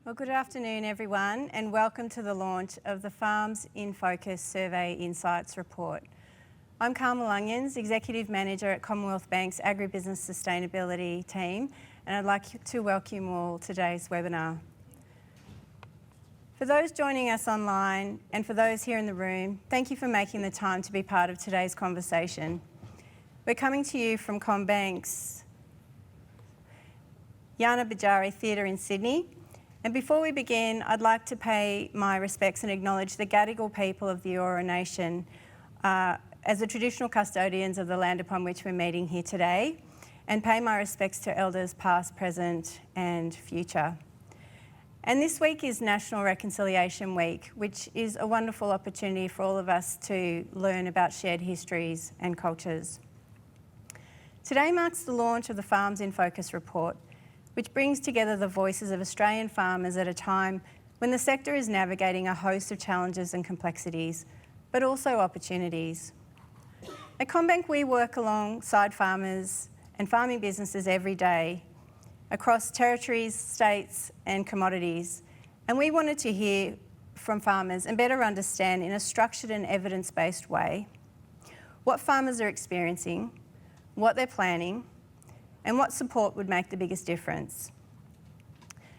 Well, good afternoon, everyone, and welcome to the launch of the Farms in Focus Survey Insights Report. I'm Carmel Onions, Executive Manager at Commonwealth Bank's Agribusiness Sustainability team, and I'd like to welcome you all to today's webinar. For those joining us online and for those here in the room, thank you for making the time to be part of today's conversation. We're coming to you from CommBank's Yana Bajari Theatre in Sydney. And before we begin, I'd like to pay my respects and acknowledge the Gadigal people of the Eora Nation as the traditional custodians of the land upon which we're meeting here today, and pay my respects to elders past, present and future. And this week is National Reconciliation Week, which is a wonderful opportunity for all of us to learn about shared histories and cultures. Today marks the launch of the Farms in Focus report, which brings together the voices of Australian farmers at a time when the sector is navigating a host of challenges and complexities, but also opportunities. At CommBank, we work alongside farmers and farming businesses every day across territories, states and commodities. And we wanted to hear from farmers and better understand in a structured and evidence-based way what farmers are experiencing, what they're planning, and what support would make the biggest difference.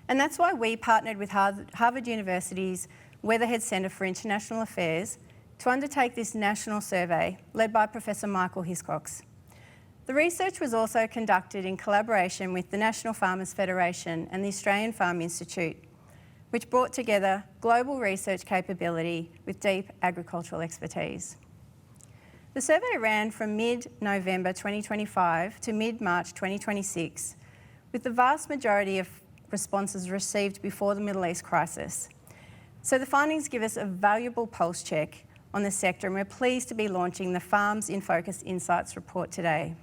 And that's why we partnered with Harvard University's Weatherhead Centre for International Affairs to undertake this national survey led by Professor Michael Hiscox. The research was also conducted in collaboration with the National Farmers Federation and the Australian Farm Institute, which brought together global research capability with deep agricultural expertise. The survey ran from mid-November 2025 to mid-March 2026, with the vast majority of responses received before the Middle East crisis. So the findings give us a valuable pulse check on the sector, and we're pleased to be launching the Farms in Focus Insights report today.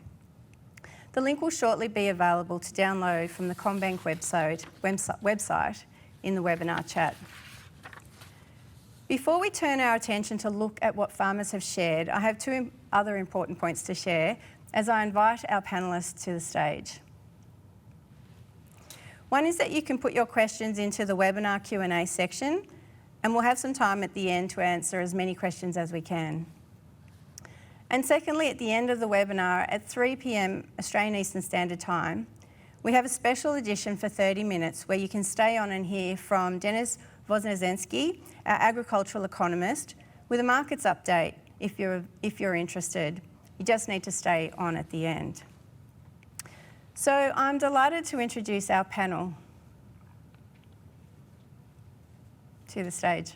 The link will shortly be available to download from the CommBank website in the webinar chat. Before we turn our attention to look at what farmers have shared, I have two other important points to share as I invite our panellists to the stage. One is that you can put your questions into the webinar Q&A section, and we'll have some time at the end to answer as many questions as we can. And secondly, at the end of the webinar at 3 p.m. Australian Eastern Standard Time, we have a special edition for 30 minutes where you can stay on and hear from Denis Voznesensky, our agricultural economist, with a markets update if you're interested. You just need to stay on at the end. So I'm delighted to introduce our panel to the stage.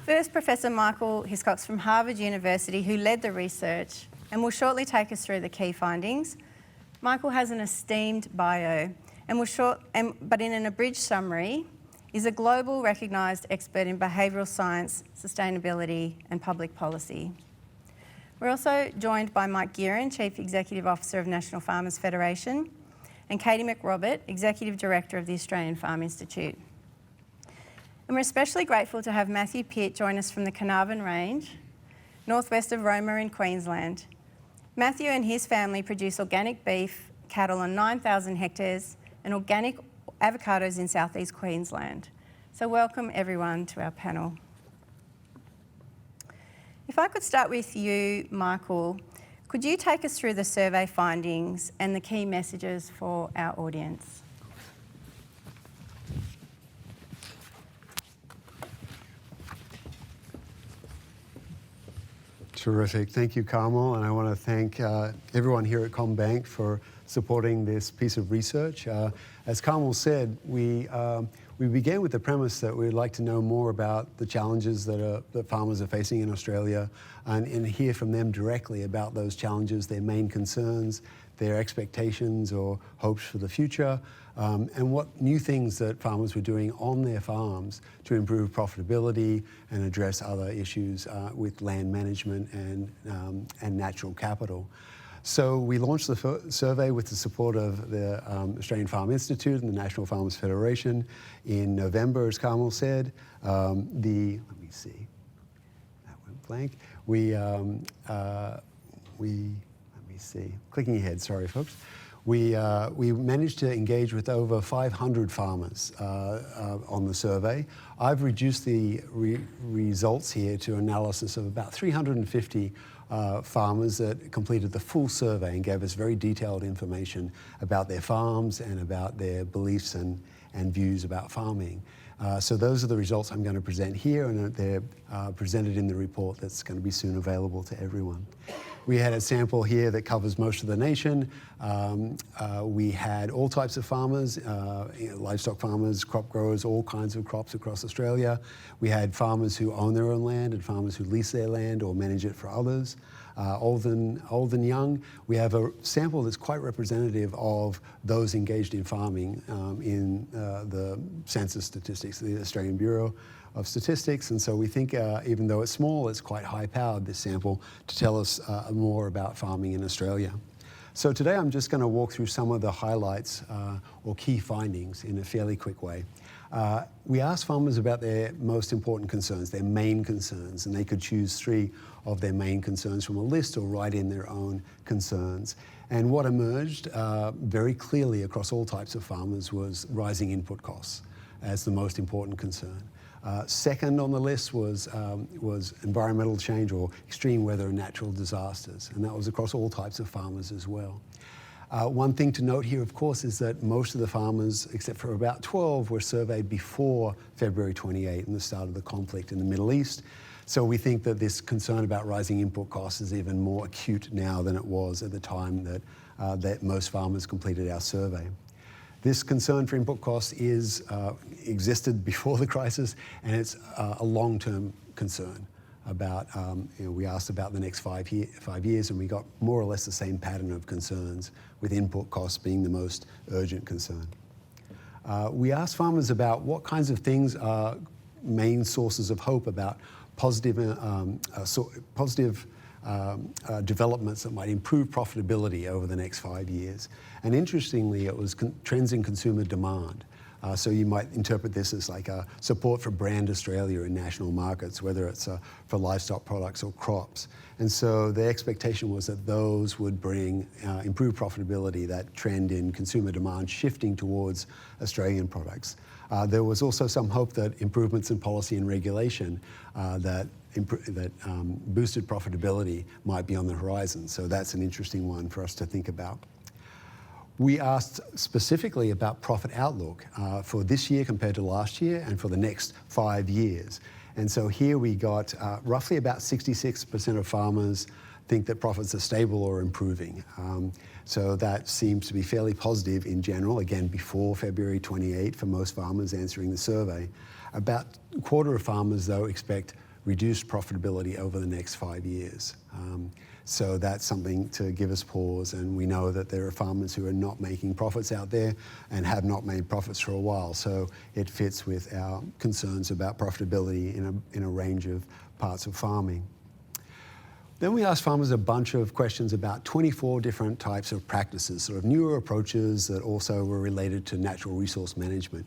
First, Professor Michael Hiscox from Harvard University, who led the research and will shortly take us through the key findings. Michael has an esteemed bio but in an abridged summary, is a global recognised expert in behavioural science, sustainability and public policy. We're also joined by Mike Gearan, Chief Executive Officer of National Farmers Federation, and Katie McRobert, Executive Director of the Australian Farm Institute. And we're especially grateful to have Matthew Pitt join us from the Carnarvon Range, northwest of Roma in Queensland. Matthew and his family produce organic beef cattle on 9,000 hectares and organic avocados in southeast Queensland. So welcome everyone to our panel. If I could start with you, Michael, could you take us through the survey findings and the key messages for our audience? Terrific. Thank you, Carmel, and I want to thank everyone here at CommBank for supporting this piece of research. As Carmel said, we began with the premise that we'd like to know more about the challenges that farmers are facing in Australia and hear from them directly about those challenges, their main concerns, their expectations or hopes for the future, and what new things that farmers were doing on their farms to improve profitability and address other issues with land management and natural capital. So we launched the survey with the support of the Australian Farm Institute and the National Farmers Federation in November, as Carmel said. Let me see. That one, blank. Let me see, clicking ahead, sorry folks. We managed to engage with over 500 farmers on the survey. I've reduced the results here to analysis of about 350 farmers that completed the full survey and gave us very detailed information about their farms and about their beliefs and views about farming. So those are the results I'm going to present here, and they're presented in the report that's going to be soon available to everyone. We had a sample here that covers most of the nation. We had all types of farmers, livestock farmers, crop growers, all kinds of crops across Australia. We had farmers who own their own land and farmers who lease their land or manage it for others. Old and young. We have a sample that's quite representative of those engaged in farming in the census statistics, the Australian Bureau of Statistics. And so we think even though it's small, it's quite high-powered, this sample, to tell us more about farming in Australia. So today I'm just going to walk through some of the highlights or key findings in a fairly quick way. We asked farmers about their most important concerns, their main concerns, and they could choose 3 of their main concerns from a list or write in their own concerns. And what emerged very clearly across all types of farmers was rising input costs as the most important concern. Second on the list was environmental change or extreme weather and natural disasters, and that was across all types of farmers as well. One thing to note here, of course, is that most of the farmers, except for about 12, were surveyed before February 28 and the start of the conflict in the Middle East. So we think that this concern about rising input costs is even more acute now than it was at the time that most farmers completed our survey. This concern for input costs existed before the crisis, and it's a long-term concern. About, we asked about the next 5 years, and we got more or less the same pattern of concerns, with input costs being the most urgent concern. We asked farmers about what kinds of things are main sources of hope about positive developments that might improve profitability over the next 5 years. And interestingly, it was trends in consumer demand. So you might interpret this as like a support for brand Australia in national markets, whether it's for livestock products or crops. And so the expectation was that those would bring improved profitability, that trend in consumer demand shifting towards Australian products. There was also some hope that improvements in policy and regulation that boosted profitability might be on the horizon. So that's an interesting one for us to think about. We asked specifically about profit outlook for this year compared to last year and for the next 5 years. And so here we got roughly about 66% of farmers think that profits are stable or improving. So that seems to be fairly positive in general, again, before February 28 for most farmers answering the survey. About a quarter of farmers, though, expect reduced profitability over the next 5 years. So that's something to give us pause, and we know that there are farmers who are not making profits out there and have not made profits for a while, so it fits with our concerns about profitability in a range of parts of farming. Then we asked farmers a bunch of questions about 24 different types of practices, sort of newer approaches that also were related to natural resource management.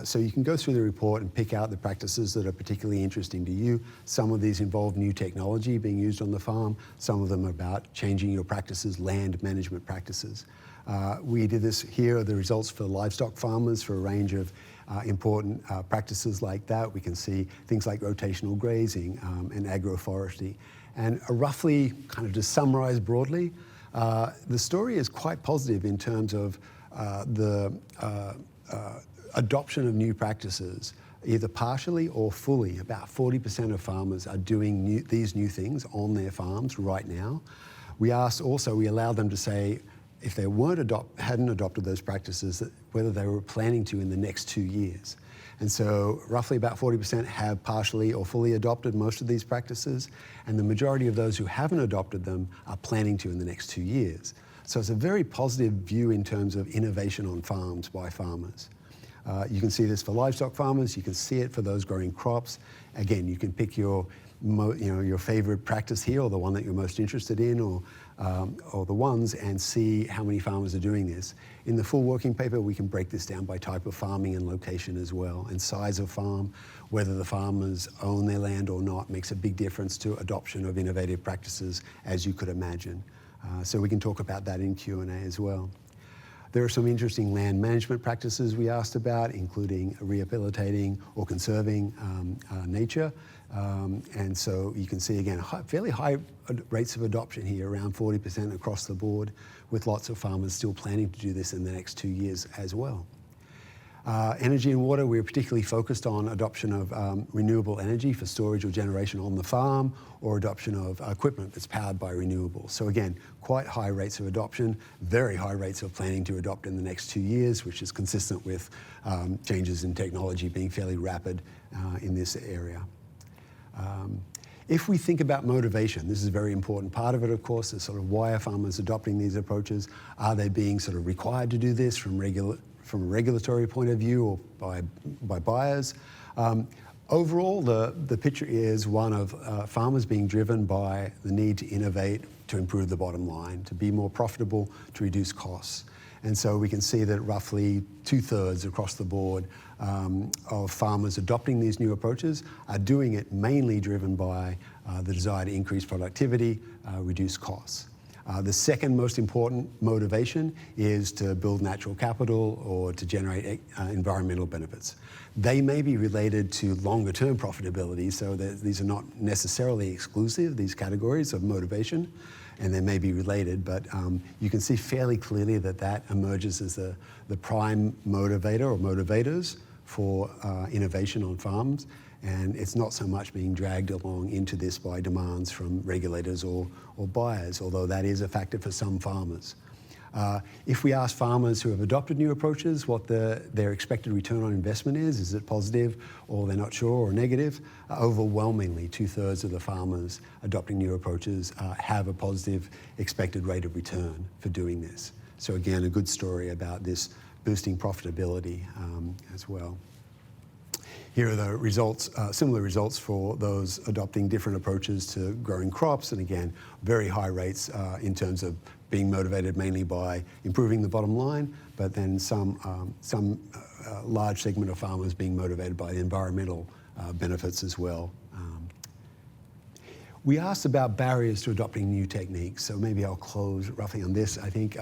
So you can go through the report and pick out the practices that are particularly interesting to you. Some of these involve new technology being used on the farm. Some of them are about changing your practices, land management practices. We did this. Here are the results for livestock farmers for a range of important practices like that. We can see things like rotational grazing and agroforestry. And roughly, kind of to summarize broadly, the story is quite positive in terms of the adoption of new practices, either partially or fully. About 40% of farmers are doing these new things on their farms right now. We allowed them to say if they hadn't adopted those practices, whether they were planning to in the next 2 years. And so roughly about 40% have partially or fully adopted most of these practices, and the majority of those who haven't adopted them are planning to in the next 2 years. So it's a very positive view in terms of innovation on farms by farmers. You can see this for livestock farmers. You can see it for those growing crops. Again, you can pick your favorite practice here, or the one that you're most interested in, or or the ones, and see how many farmers are doing this. In the full working paper, we can break this down by type of farming and location as well, and size of farm. Whether the farmers own their land or not makes a big difference to adoption of innovative practices, as you could imagine. So we can talk about that in Q&A as well. There are some interesting land management practices we asked about, including rehabilitating or conserving nature. And so you can see, again, fairly high rates of adoption here, around 40% across the board, with lots of farmers still planning to do this in the next 2 years as well. Energy and water, we're particularly focused on adoption of renewable energy for storage or generation on the farm, or adoption of equipment that's powered by renewables. So again, quite high rates of adoption, very high rates of planning to adopt in the next 2 years, which is consistent with changes in technology being fairly rapid in this area. If we think about motivation, this is a very important part of it, of course, is sort of why are farmers adopting these approaches? Are they being sort of required to do this from a regulatory point of view or by buyers? Overall, the picture is one of farmers being driven by the need to innovate, to improve the bottom line, to be more profitable, to reduce costs. And so we can see that roughly 2/3 across the board of farmers adopting these new approaches are doing it mainly driven by the desire to increase productivity, reduce costs. The second most important motivation is to build natural capital or to generate environmental benefits. They may be related to longer term profitability, so these are not necessarily exclusive, these categories of motivation, and they may be related, but you can see fairly clearly that emerges as the prime motivator or motivators for innovation on farms. And it's not so much being dragged along into this by demands from regulators or buyers, although that is a factor for some farmers. If we ask farmers who have adopted new approaches what their expected return on investment is it positive, or they're not sure, or negative? Overwhelmingly, 2/3 of the farmers adopting new approaches have a positive expected rate of return for doing this. So again, a good story about this boosting profitability as well. Here are the results, similar results for those adopting different approaches to growing crops, and again, very high rates in terms of being motivated mainly by improving the bottom line, but then some large segment of farmers being motivated by the environmental benefits as well. We asked about barriers to adopting new techniques, so maybe I'll close roughly on this. I think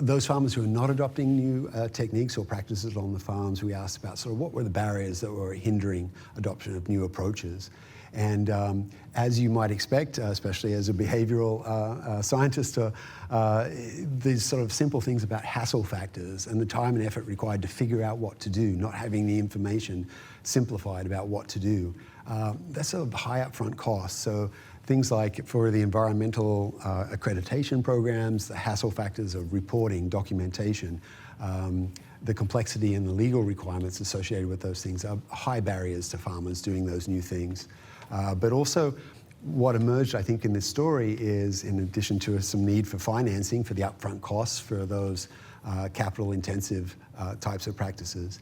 those farmers who are not adopting new techniques or practices on the farms, we asked about sort of what were the barriers that were hindering adoption of new approaches. And as you might expect, especially as a behavioral scientist, these sort of simple things about hassle factors and the time and effort required to figure out what to do, not having the information simplified about what to do. That's a high upfront cost. So things like for the environmental accreditation programs, the hassle factors of reporting, documentation, the complexity and the legal requirements associated with those things are high barriers to farmers doing those new things. But also what emerged, I think, in this story is, in addition to some need for financing for the upfront costs for those capital-intensive types of practices,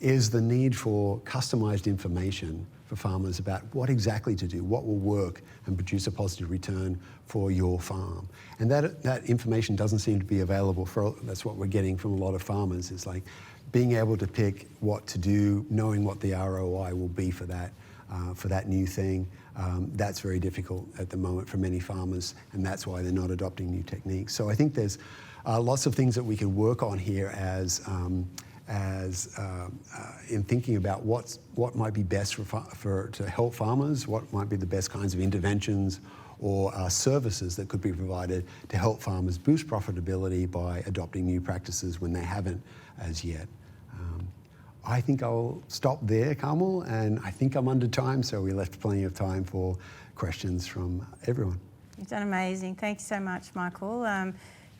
is the need for customized information for farmers about what exactly to do, what will work and produce a positive return for your farm. And that information doesn't seem to be available that's what we're getting from a lot of farmers, is like being able to pick what to do, knowing what the ROI will be for that new thing. That's very difficult at the moment for many farmers, and that's why they're not adopting new techniques. So I think there's lots of things that we can work on here in thinking about what might be best to help farmers, what might be the best kinds of interventions or services that could be provided to help farmers boost profitability by adopting new practices when they haven't as yet. I think I'll stop there, Carmel, and I think I'm under time, so we left plenty of time for questions from everyone. You've done amazing. Thank you so much, Michael.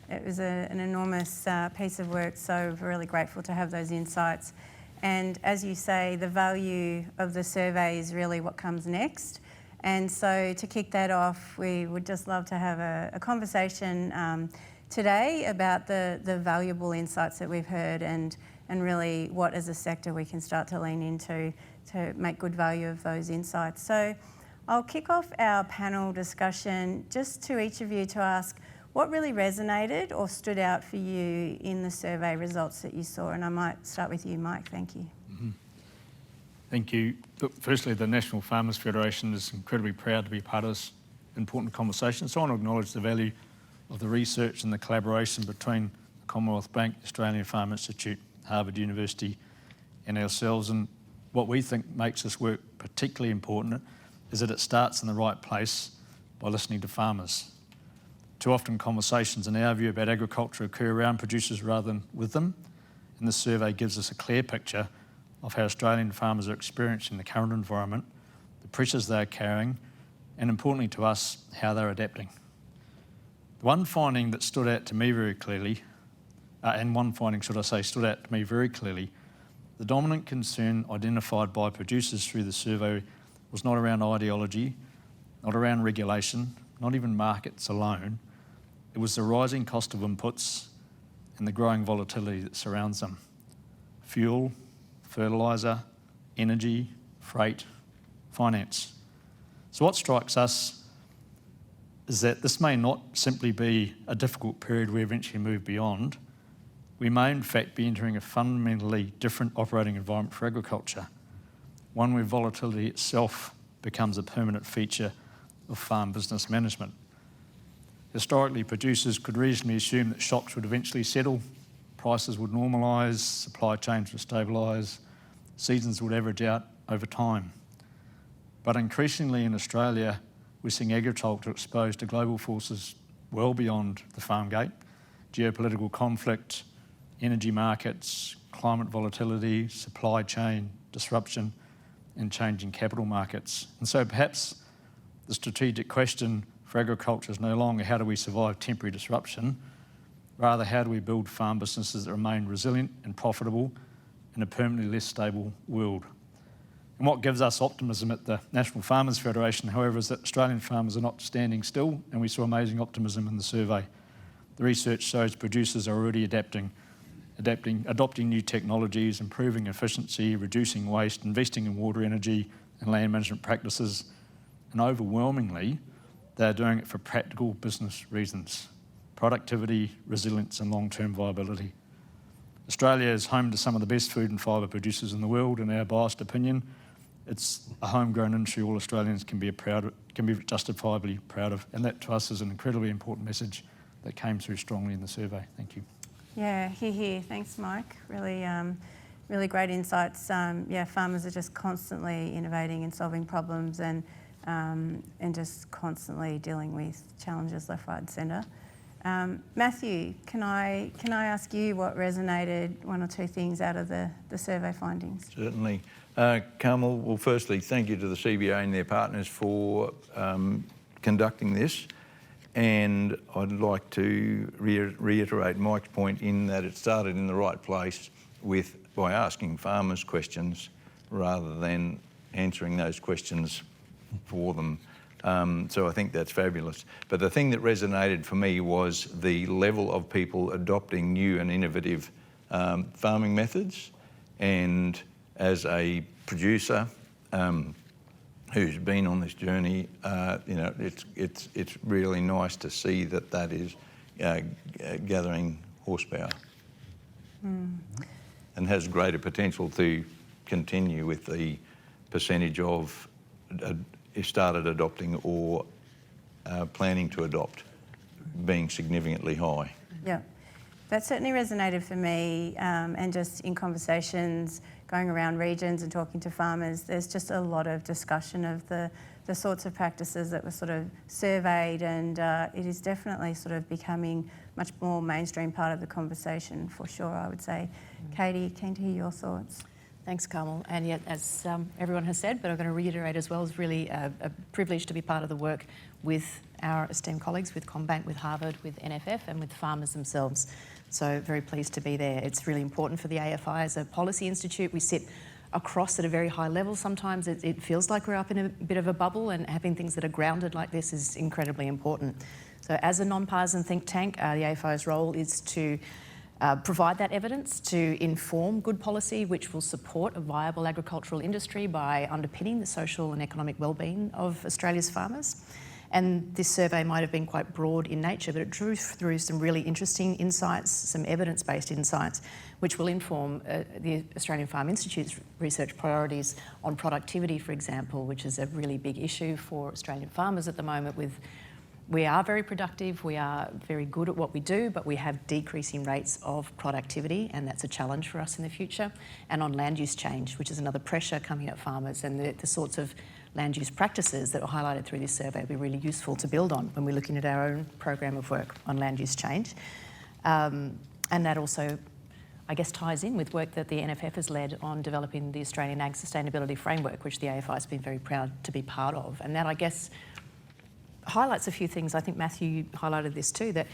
It was an enormous piece of work, so we're really grateful to have those insights. And as you say, the value of the survey is really what comes next. And so to kick that off, we would just love to have a conversation today about the valuable insights that we've heard and really what as a sector we can start to lean into to make good value of those insights. So I'll kick off our panel discussion just to each of you to ask what really resonated or stood out for you in the survey results that you saw. And I might start with you, Mike. Thank you. Thank you. Look, firstly, the National Farmers Federation is incredibly proud to be part of this important conversation. So I want to acknowledge the value of the research and the collaboration between the Commonwealth Bank, Australian Farm Institute, Harvard University and ourselves. And what we think makes this work particularly important is that it starts in the right place by listening to farmers. Too often conversations in our view about agriculture occur around producers rather than with them. And this survey gives us a clear picture of how Australian farmers are experiencing the current environment, the pressures they are carrying, and importantly to us, how they're adapting. The one finding that stood out to me very clearly, stood out to me very clearly, the dominant concern identified by producers through the survey was not around ideology, not around regulation, not even markets alone. It was the rising cost of inputs and the growing volatility that surrounds them. Fuel, fertiliser, energy, freight, finance. So what strikes us is that this may not simply be a difficult period we eventually move beyond. We may in fact be entering a fundamentally different operating environment for agriculture, one where volatility itself becomes a permanent feature of farm business management. Historically, producers could reasonably assume that shocks would eventually settle, prices would normalise, supply chains would stabilise, seasons would average out over time. But increasingly in Australia, we're seeing agriculture exposed to global forces well beyond the farm gate: geopolitical conflict, energy markets, climate volatility, supply chain disruption, and changing capital markets. And so perhaps the strategic question for agriculture is no longer how do we survive temporary disruption, rather how do we build farm businesses that remain resilient and profitable in a permanently less stable world. And what gives us optimism at the National Farmers Federation, however, is that Australian farmers are not standing still, and we saw amazing optimism in the survey. The research shows producers are already adopting new technologies, improving efficiency, reducing waste, investing in water, energy and land management practices, and overwhelmingly, they're doing it for practical business reasons: productivity, resilience and long-term viability. Australia is home to some of the best food and fibre producers in the world. In our biased opinion, it's a homegrown industry all Australians can be justifiably proud of, and that to us is an incredibly important message that came through strongly in the survey. Thank you. Yeah, hear. Thanks, Mike. Really great insights. Farmers are just constantly innovating and solving problems and just constantly dealing with challenges left, right and centre. Matthew, can I ask you what resonated, one or two things out of the survey findings? Certainly. Carmel, well, firstly, thank you to the CBA and their partners for conducting this. And I'd like to reiterate Mike's point in that it started in the right place by asking farmers questions rather than answering those questions for them. So I think that's fabulous. But the thing that resonated for me was the level of people adopting new and innovative farming methods. And as a producer who's been on this journey, it's really nice to see that is gathering horsepower and has greater potential to continue with the percentage of started adopting or planning to adopt being significantly high. Yeah, that certainly resonated for me, and just in conversations going around regions and talking to farmers, there's just a lot of discussion of the sorts of practices that were sort of surveyed, and it is definitely sort of becoming much more mainstream part of the conversation for sure, I would say. Katie, keen to hear your thoughts. Thanks, Carmel. And yet, as everyone has said, but I'm going to reiterate as well, it's really a privilege to be part of the work with our esteemed colleagues, with CommBank, with Harvard, with NFF and with farmers themselves. So very pleased to be there. It's really important for the AFI as a policy institute. We sit across at a very high level. Sometimes it feels like we're up in a bit of a bubble, and having things that are grounded like this is incredibly important. So as a non-partisan think tank, the AFI's role is to provide that evidence to inform good policy which will support a viable agricultural industry by underpinning the social and economic well-being of Australia's farmers. And this survey might have been quite broad in nature, but it drew through some really interesting insights, some evidence-based insights, which will inform the Australian Farm Institute's research priorities on productivity, for example, which is a really big issue for Australian farmers at the moment. We are very productive, we are very good at what we do, but we have decreasing rates of productivity, and that's a challenge for us in the future. And on land use change, which is another pressure coming at farmers, and the sorts of land use practices that were highlighted through this survey will be really useful to build on when we're looking at our own program of work on land use change. And that also, I guess, ties in with work that the NFF has led on developing the Australian Ag Sustainability Framework, which the AFI has been very proud to be part of. And that, I guess, highlights a few things. I think Matthew highlighted this too, that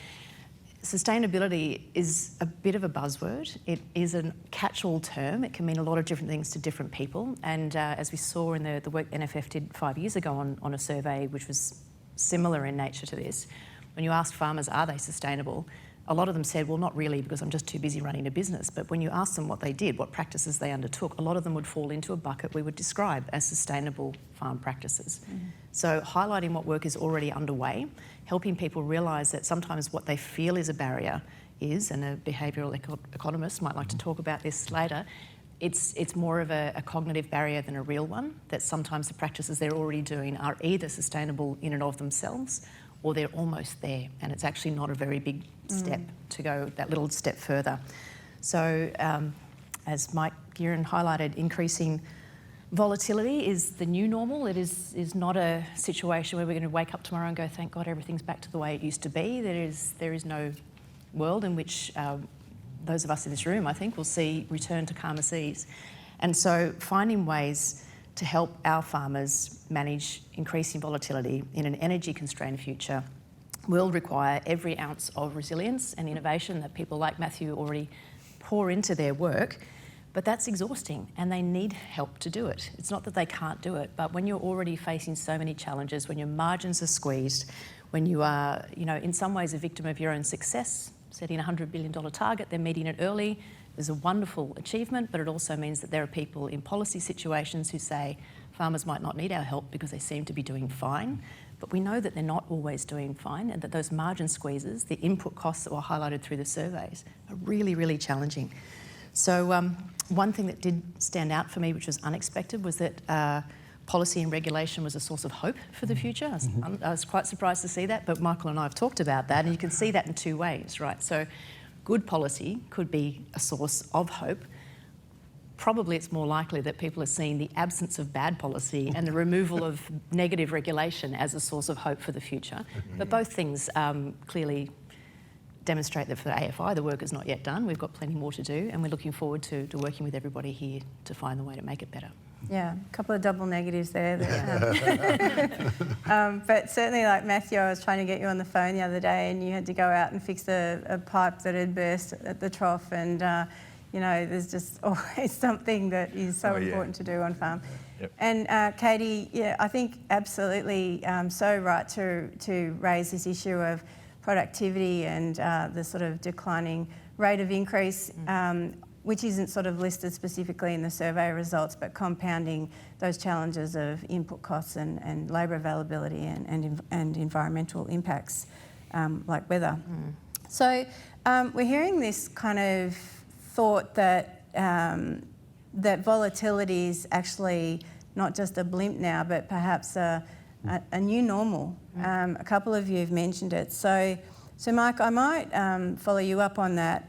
sustainability is a bit of a buzzword. It is a catch-all term. It can mean a lot of different things to different people. And as we saw in the work NFF did 5 years ago on a survey which was similar in nature to this, when you asked farmers, are they sustainable? A lot of them said, well, not really, because I'm just too busy running a business. But when you asked them what they did, what practices they undertook, a lot of them would fall into a bucket we would describe as sustainable farm practices. So highlighting what work is already underway, helping people realise that sometimes what they feel is a barrier is, and a behavioural economist might like to talk about this later, it's more of a cognitive barrier than a real one, that sometimes the practices they're already doing are either sustainable in and of themselves or they're almost there, and it's actually not a very big step to go that little step further. So as Mike Gearan highlighted, increasing volatility is the new normal. It is not a situation where we're going to wake up tomorrow and go, thank God everything's back to the way it used to be. There is no world in which those of us in this room, I think, will see return to calmer seas. And so finding ways to help our farmers manage increasing volatility in an energy-constrained future will require every ounce of resilience and innovation that people like Matthew already pour into their work. But that's exhausting, and they need help to do it. It's not that they can't do it, but when you're already facing so many challenges, when your margins are squeezed, when you are, in some ways a victim of your own success, setting a $100 billion target, then meeting it early is a wonderful achievement, but it also means that there are people in policy situations who say farmers might not need our help because they seem to be doing fine. But we know that they're not always doing fine, and that those margin squeezes, the input costs that were highlighted through the surveys, are really, really challenging. So one thing that did stand out for me, which was unexpected, was that policy and regulation was a source of hope for the future. I was quite surprised to see that, but Michael and I have talked about that, and you can see that in two ways, right? So good policy could be a source of hope. Probably it's more likely that people are seeing the absence of bad policy and the removal of negative regulation as a source of hope for the future. But both things clearly demonstrate that for the AFI, the work is not yet done. We've got plenty more to do, and we're looking forward to working with everybody here to find the way to make it better. Yeah, a couple of double negatives there. But certainly, like Matthew, I was trying to get you on the phone the other day, and you had to go out and fix a pipe that had burst at the trough, and there's just always something that is so important to do on farm. Yep. And Katie, I think absolutely so right to raise this issue of productivity and the sort of declining rate of increase, which isn't sort of listed specifically in the survey results, but compounding those challenges of input costs and labour availability and environmental impacts like weather. So we're hearing this kind of thought that that volatility is actually not just a blimp now, but perhaps a new normal. A couple of you have mentioned it. So Mike, I might follow you up on that.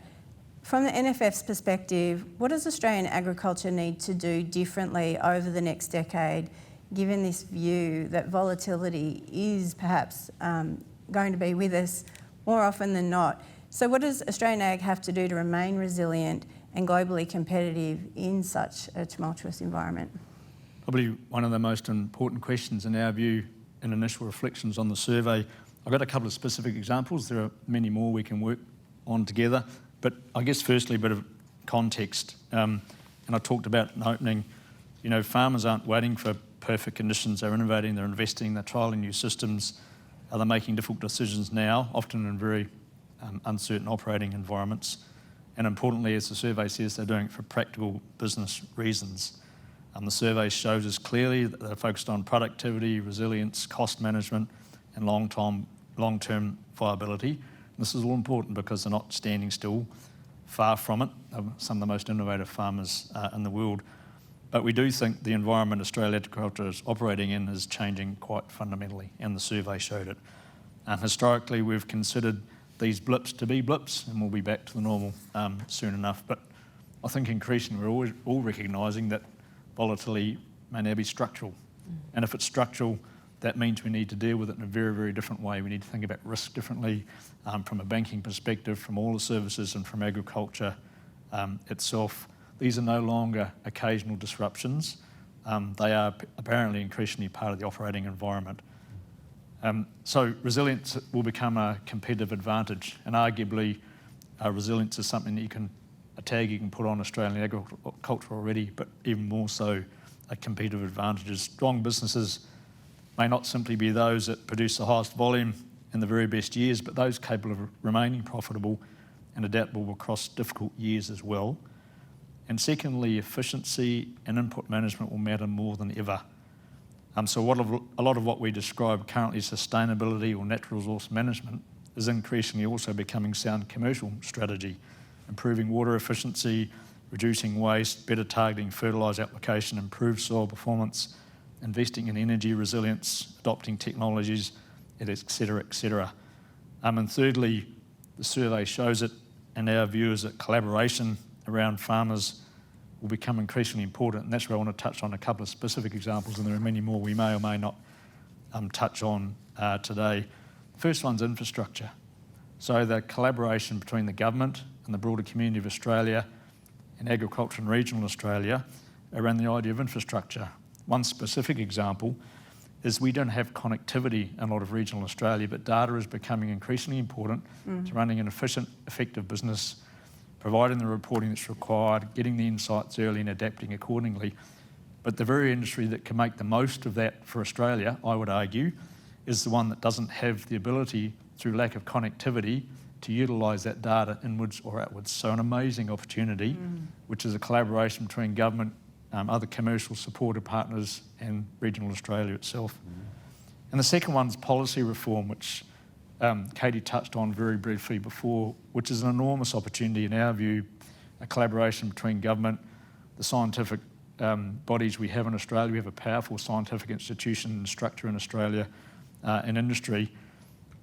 From the NFF's perspective, what does Australian agriculture need to do differently over the next decade, given this view that volatility is perhaps going to be with us more often than not? So what does Australian ag have to do to remain resilient and globally competitive in such a tumultuous environment? Probably one of the most important questions in our view in initial reflections on the survey. I've got a couple of specific examples. There are many more we can work on together. But I guess firstly a bit of context. And I talked about in the opening, farmers aren't waiting for perfect conditions. They're innovating, they're investing, they're trialling new systems. They're making difficult decisions now, often in very uncertain operating environments. And importantly, as the survey says, they're doing it for practical business reasons. The survey shows us clearly that they're focused on productivity, resilience, cost management, and long-term viability. This is all important because they're not standing still, far from it. They're some of the most innovative farmers in the world. But we do think the environment Australia agriculture is operating in is changing quite fundamentally, and the survey showed it. Historically, we've considered these blips to be blips, and we'll be back to the normal soon enough. But I think increasingly we're all recognising that volatility may now be structural. And if it's structural, that means we need to deal with it in a very, very different way. We need to think about risk differently from a banking perspective, from all the services and from agriculture itself. These are no longer occasional disruptions. They are apparently increasingly part of the operating environment. So resilience will become a competitive advantage, and arguably resilience is something that a tag you can put on Australian agriculture already, but even more so a competitive advantage. Strong businesses may not simply be those that produce the highest volume in the very best years, but those capable of remaining profitable and adaptable across difficult years as well. And secondly, efficiency and input management will matter more than ever. So a lot of what we describe currently as sustainability or natural resource management is increasingly also becoming sound commercial strategy, improving water efficiency, reducing waste, better targeting fertiliser application, improved soil performance, investing in energy resilience, adopting technologies, et cetera, et cetera. And thirdly, the survey shows it, and our view is that collaboration around farmers will become increasingly important, and that's where I want to touch on a couple of specific examples, and there are many more we may or may not touch on today. The first one's infrastructure. So the collaboration between the government and the broader community of Australia and agriculture and regional Australia around the idea of infrastructure. One specific example is we don't have connectivity in a lot of regional Australia, but data is becoming increasingly important to running an efficient, effective business, providing the reporting that's required, getting the insights early and adapting accordingly. But the very industry that can make the most of that for Australia, I would argue, is the one that doesn't have the ability, through lack of connectivity, to utilise that data inwards or outwards. So an amazing opportunity, which is a collaboration between government, other commercial supported partners and regional Australia itself. And the second one's policy reform, which Katie touched on very briefly before, which is an enormous opportunity in our view, a collaboration between government, the scientific bodies we have in Australia. We have a powerful scientific institution and structure in Australia and industry.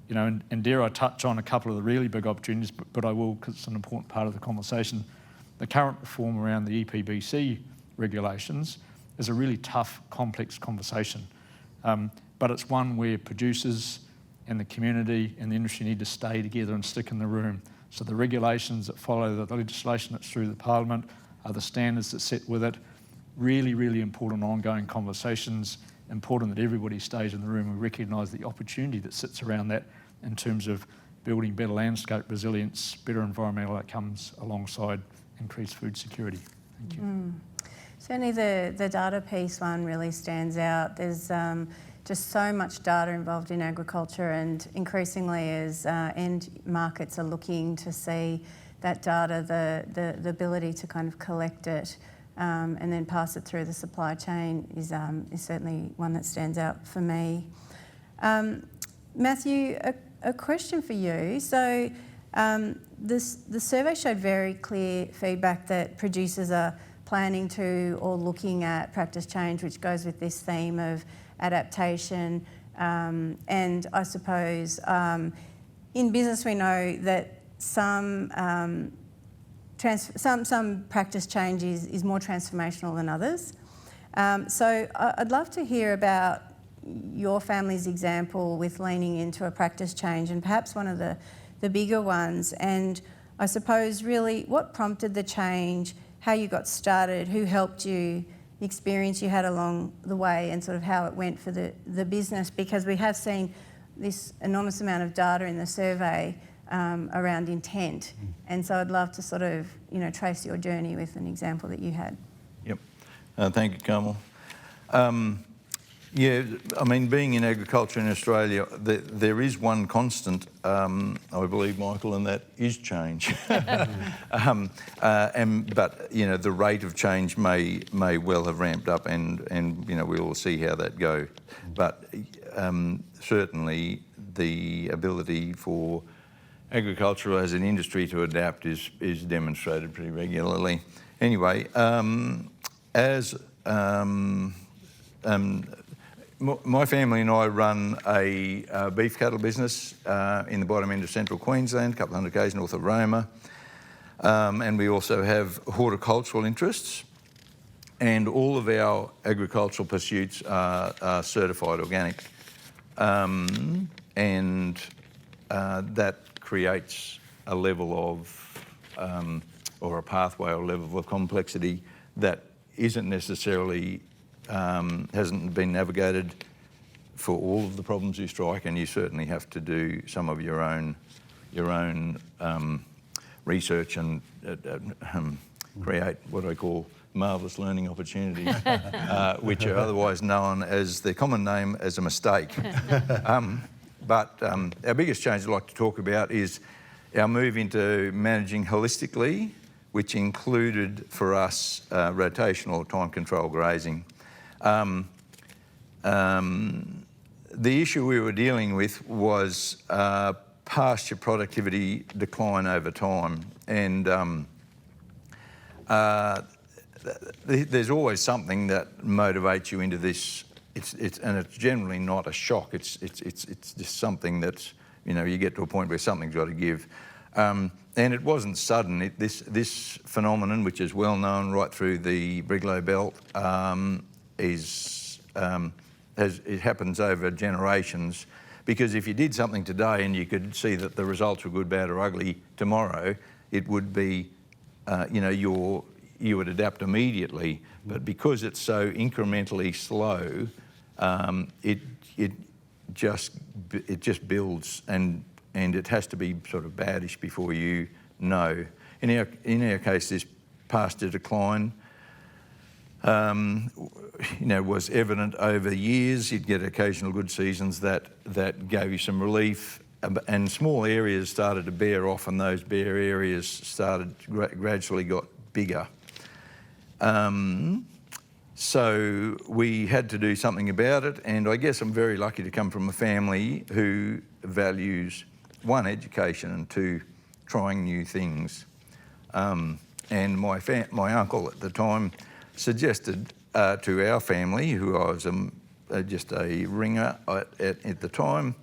You know, and dare I touch on a couple of the really big opportunities, but I will because it's an important part of the conversation. The current reform around the EPBC regulations is a really tough, complex conversation, but it's one where producers and the community and the industry need to stay together and stick in the room. So the regulations that follow the legislation that's through the Parliament are the standards that sit with it. Really, really important ongoing conversations, important that everybody stays in the room and recognise the opportunity that sits around that in terms of building better landscape resilience, better environmental outcomes alongside increased food security. Thank you. Certainly the data piece one really stands out. There's just so much data involved in agriculture, and increasingly as end markets are looking to see that data, the ability to kind of collect it and then pass it through the supply chain is certainly one that stands out for me. Matthew, a question for you. So the survey showed very clear feedback that producers are planning to or looking at practice change, which goes with this theme of adaptation. And I suppose in business we know that some practice change is more transformational than others. So I'd love to hear about your family's example with leaning into a practice change, and perhaps one of the bigger ones. And I suppose really what prompted the change, how you got started, who helped you, the experience you had along the way, and sort of how it went for the business, because we have seen this enormous amount of data in the survey around intent. And so I'd love to sort of, trace your journey with an example that you had. Yep. Thank you, Carmel. Yeah, I mean, being in agriculture in Australia, there is one constant, I believe, Michael, and that is change. But you know, the rate of change may well have ramped up, and you know, we'll see how that goes. But certainly, the ability for agriculture as an industry to adapt is demonstrated pretty regularly. Anyway, my family and I run a beef cattle business in the bottom end of central Queensland, a couple of hundred k's north of Roma. And we also have horticultural interests. And all of our agricultural pursuits are certified organic. And that creates a level of, or a pathway or level of complexity that isn't necessarily hasn't been navigated for all of the problems you strike, and you certainly have to do some of your own research and create what I call marvellous learning opportunities, which are otherwise known as their common name as a mistake. But our biggest change I'd like to talk about is our move into managing holistically, which included for us rotational time control grazing. The issue we were dealing with was pasture productivity decline over time, and there's always something that motivates you into this. And it's generally not a shock. It's just something that's, you know, you get to a point where something's got to give. And it wasn't sudden. This phenomenon, which is well known right through the Brigalow Belt, it happens over generations, because if you did something today and you could see that the results were good, bad or ugly tomorrow, it would be, you know, you would adapt immediately. But because it's so incrementally slow, it just builds, and it has to be sort of baddish before you know. In our case, this pasture decline, you know, was evident over the years. You'd get occasional good seasons that gave you some relief, and small areas started to bear off, and those bare areas started gradually got bigger. So we had to do something about it, and I guess I'm very lucky to come from a family who values, one, education, and two, trying new things. And my uncle at the time suggested to our family, who I was just a ringer at the time,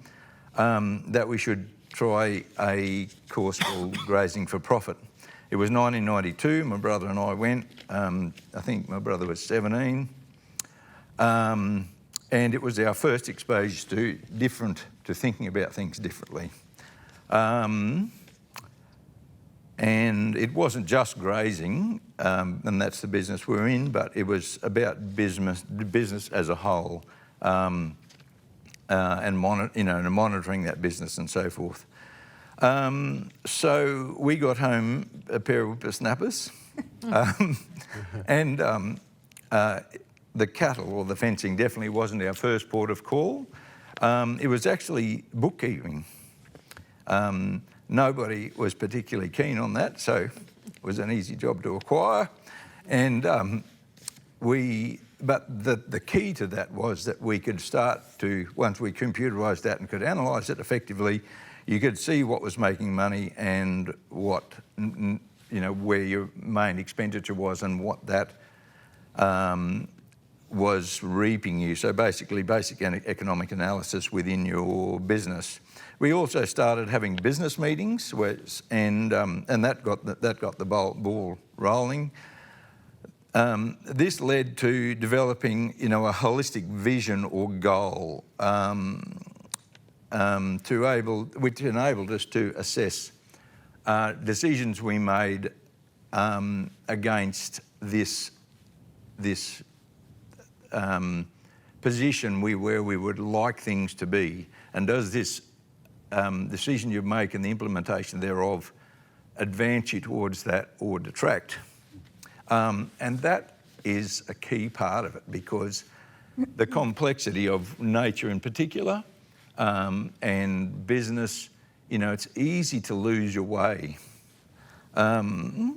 that we should try a course called Grazing for Profit. It was 1992, my brother and I went. I think my brother was 17. And it was our first exposure to thinking about things differently. And it wasn't just grazing, and that's the business we're in, but it was about business as a whole, and monitoring that business and so forth. So we got home a pair of whippersnappers, and the cattle or the fencing definitely wasn't our first port of call. It was actually bookkeeping. Nobody was particularly keen on that, so it was an easy job to acquire. And but the key to that was that we could start to, once we computerised that and could analyse it effectively, you could see what was making money and what, you know, where your main expenditure was and what that was reaping you. So basically, basic economic analysis within your business. We also started having business meetings, and that got the ball rolling. This led to developing, you know, a holistic vision or goal, which enabled us to assess decisions we made against this position where we would like things to be, and does this decision you make and the implementation thereof advance you towards that or detract? And that is a key part of it, because the complexity of nature in particular and business, you know, it's easy to lose your way. So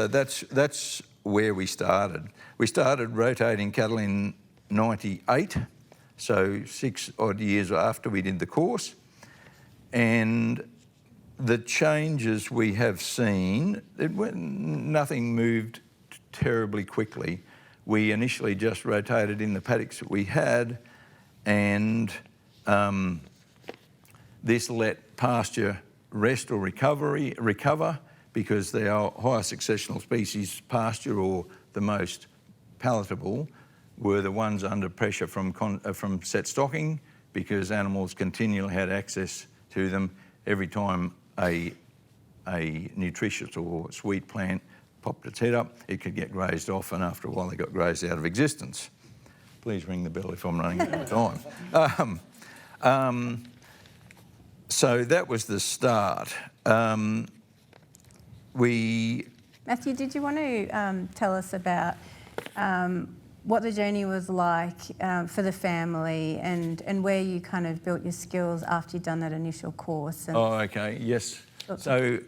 that's where we started. We started rotating cattle in 98, so 6 odd years after we did the course. And the changes we have seen, nothing moved terribly quickly. We initially just rotated in the paddocks that we had, and this let pasture rest or recover, because they are higher successional species pasture, or the most palatable, were the ones under pressure from set stocking, because animals continually had access to them every time a nutritious or sweet plant popped its head up, it could get grazed off, and after a while they got grazed out of existence. Please ring the bell if I'm running out of time. So that was the start. Matthew, did you want to tell us about what the journey was like for the family, and where you kind of built your skills after you'd done that initial course? And Okay, yes. So,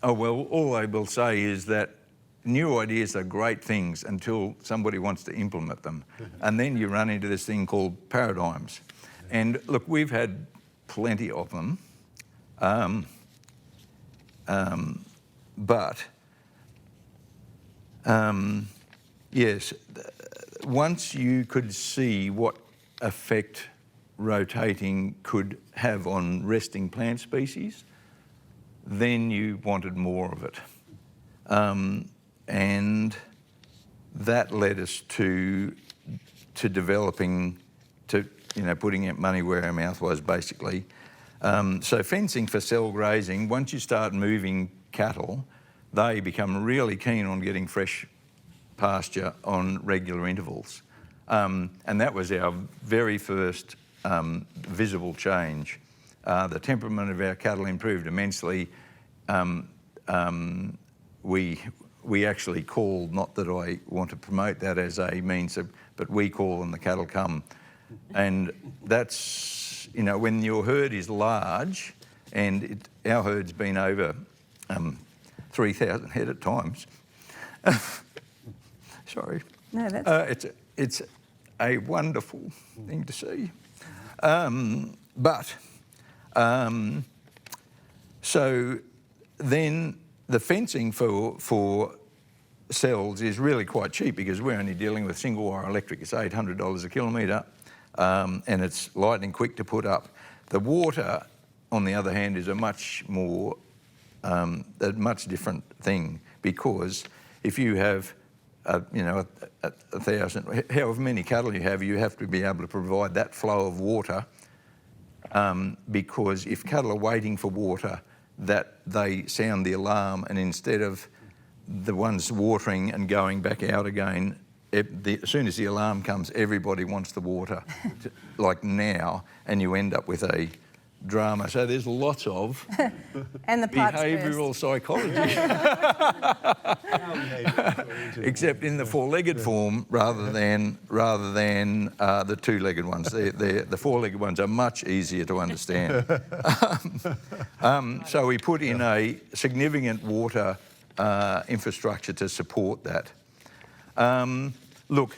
all I will say is that new ideas are great things until somebody wants to implement them. And then you run into this thing called paradigms. And look, we've had plenty of them. Yes, once you could see what effect rotating could have on resting plant species, then you wanted more of it. And that led us to developing, putting our money where our mouth was, basically. So fencing for cell grazing, once you start moving cattle, they become really keen on getting fresh pasture on regular intervals. And that was our very first visible change. The temperament of our cattle improved immensely. We actually called, not that I want to promote that as a means of, but we call and the cattle come. And that's, when your herd is large, and our herd's been over 3,000 head at times. Sorry. No, that's... It's a wonderful thing to see. So then the fencing for cells is really quite cheap, because we're only dealing with single wire electric. It's $800 a kilometre, and it's lightning quick to put up. The water, on the other hand, is a much different thing, because if you have a 1,000, however many cattle you have to be able to provide that flow of water, because if cattle are waiting for water, that they sound the alarm, and instead of the ones watering and going back out again, as soon as the alarm comes, everybody wants the water, like now, and you end up with a drama. So there's lots of and the behavioural psychology, except in the four-legged form rather than the two-legged ones. The four-legged ones are much easier to understand. So we put in a significant water infrastructure to support that. Look,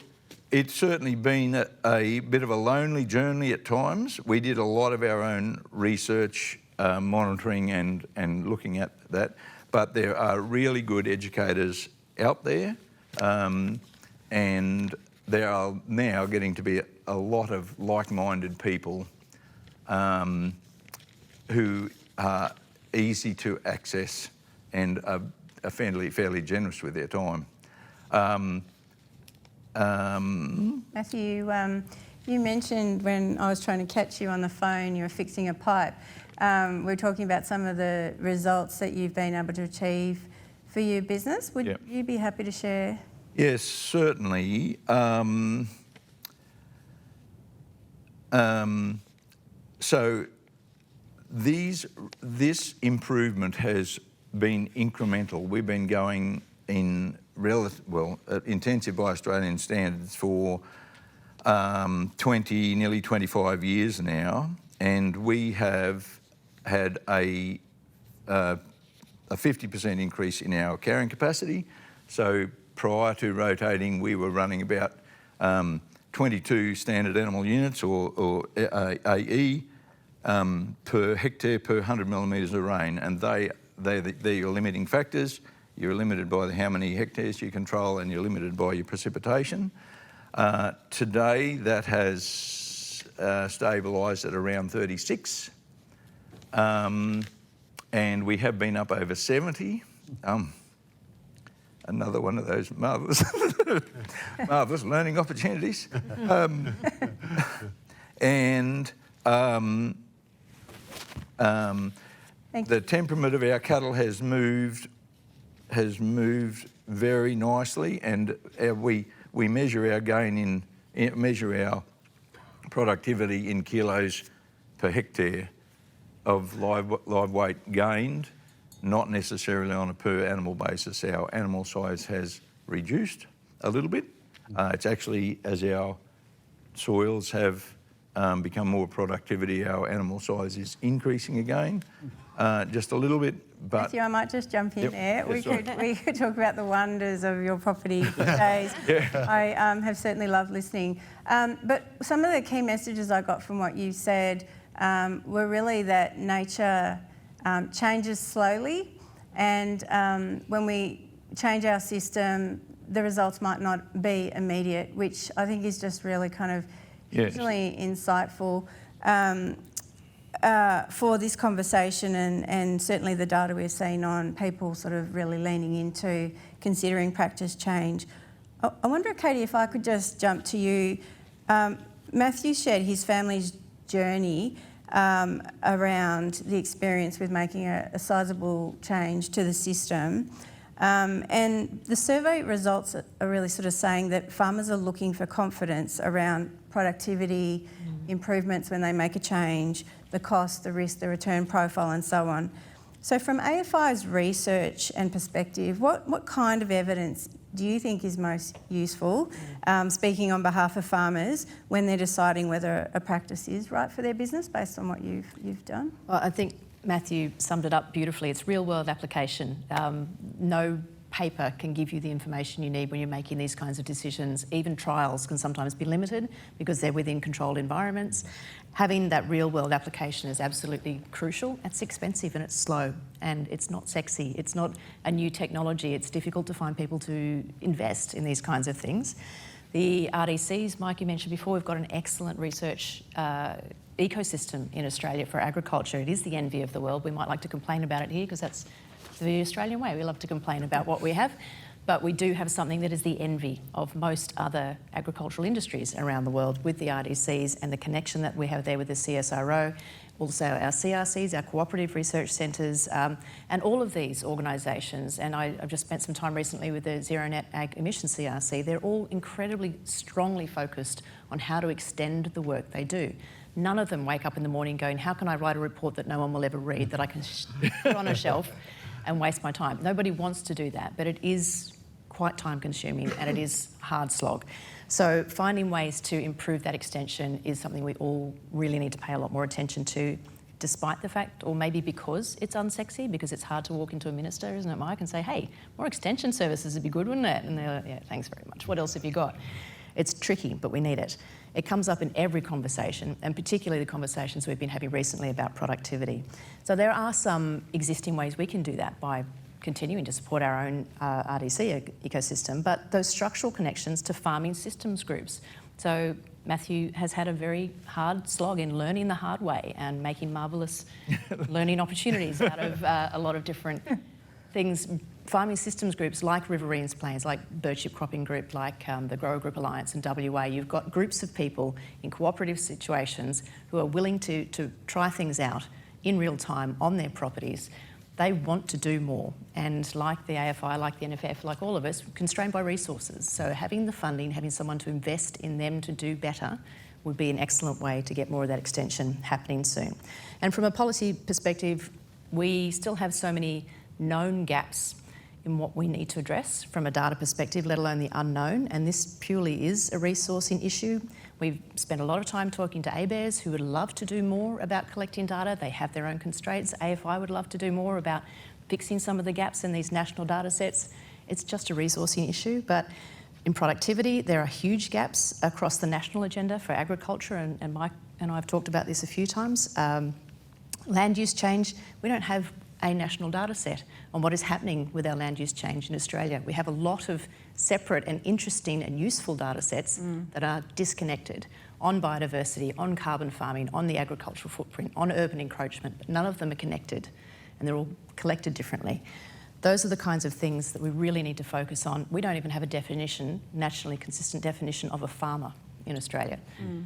it's certainly been a bit of a lonely journey at times. We did a lot of our own research, monitoring and looking at that, but there are really good educators out there, and there are now getting to be a lot of like-minded people who are easy to access and are fairly generous with their time. Matthew, you mentioned when I was trying to catch you on the phone, you were fixing a pipe. We were talking about some of the results that you've been able to achieve for your business. Would you be happy to share? Yes, certainly. So this improvement has been incremental. We've been going in intensive by Australian standards for nearly 25 years now, and we have had a 50% increase in our carrying capacity. So prior to rotating, we were running about 22 standard animal units, or AE, per hectare per 100 millimetres of rain, and they're your limiting factors. You're limited by how many hectares you control, and you're limited by your precipitation. Today, that has stabilised at around 36, and we have been up over 70. Another one of those marvellous learning opportunities. The temperament of our cattle has moved very nicely, and we measure our gain measure our productivity in kilos per hectare of live weight gained, not necessarily on a per animal basis. Our animal size has reduced a little bit. It's actually, as our soils have become more productivity, our animal size is increasing again, just a little bit. But Matthew, I might just jump in Yep. there. Yes, We could talk about the wonders of your property for days. I have certainly loved listening. But some of the key messages I got from what you said were really that nature changes slowly, and when we change our system, the results might not be immediate, which I think is just really kind of hugely insightful for this conversation, and certainly the data we're seeing on people sort of really leaning into considering practice change. I wonder, Katie, if I could just jump to you. Matthew shared his family's journey around the experience with making a sizable change to the system. And the survey results are really sort of saying that farmers are looking for confidence around productivity, improvements when they make a change, the cost, the risk, the return profile, and so on. So from AFI's research and perspective, what kind of evidence do you think is most useful, speaking on behalf of farmers, when they're deciding whether a practice is right for their business based on what you've done? Well, I think Matthew summed it up beautifully. It's real-world application. No paper can give you the information you need when you're making these kinds of decisions. Even trials can sometimes be limited because they're within controlled environments. Having that real-world application is absolutely crucial. It's expensive and it's slow and it's not sexy. It's not a new technology. It's difficult to find people to invest in these kinds of things. The RDCs, Mike, you mentioned before, we've got an excellent research ecosystem in Australia for agriculture. It is the envy of the world. We might like to complain about it here because that's the Australian way. We love to complain about what we have, but we do have something that is the envy of most other agricultural industries around the world with the RDCs and the connection that we have there with the CSIRO, also our CRCs, our cooperative research centres, and all of these organisations. And I've just spent some time recently with the Zero Net Ag Emissions CRC. They're all incredibly strongly focused on how to extend the work they do. None of them wake up in the morning going, how can I write a report that no one will ever read, that I can put on a shelf and waste my time? Nobody wants to do that, but it is quite time consuming and it is hard slog. So finding ways to improve that extension is something we all really need to pay a lot more attention to, despite the fact, or maybe because it's unsexy, because it's hard to walk into a minister, isn't it, Mike, and say, hey, more extension services would be good, wouldn't it? And they're like, yeah, thanks very much. What else have you got? It's tricky, but we need it. It comes up in every conversation, and particularly the conversations we've been having recently about productivity. So there are some existing ways we can do that by continuing to support our own RDC ecosystem, but those structural connections to farming systems groups. So Matthew has had a very hard slog in learning the hard way and making marvellous learning opportunities out of a lot of different things. Farming systems groups like Riverines Plains, like Birdship Cropping Group, like the Grower Group Alliance in WA, you've got groups of people in cooperative situations who are willing to try things out in real time on their properties. They want to do more, and like the AFI, like the NFF, like all of us, constrained by resources. So having the funding, having someone to invest in them to do better would be an excellent way to get more of that extension happening soon. And from a policy perspective, we still have so many known gaps in what we need to address from a data perspective, let alone the unknown. And this purely is a resourcing issue. We've spent a lot of time talking to ABARES who would love to do more about collecting data. They have their own constraints. AFI would love to do more about fixing some of the gaps in these national data sets. It's just a resourcing issue. But in productivity, there are huge gaps across the national agenda for agriculture, and Mike and I have talked about this a few times. Land use change, we don't have a national data set on what is happening with our land use change in Australia. We have a lot of separate and interesting and useful data sets that are disconnected on biodiversity, on carbon farming, on the agricultural footprint, on urban encroachment, but none of them are connected and they're all collected differently. Those are the kinds of things that we really need to focus on. We don't even have a definition, nationally consistent definition of a farmer in Australia.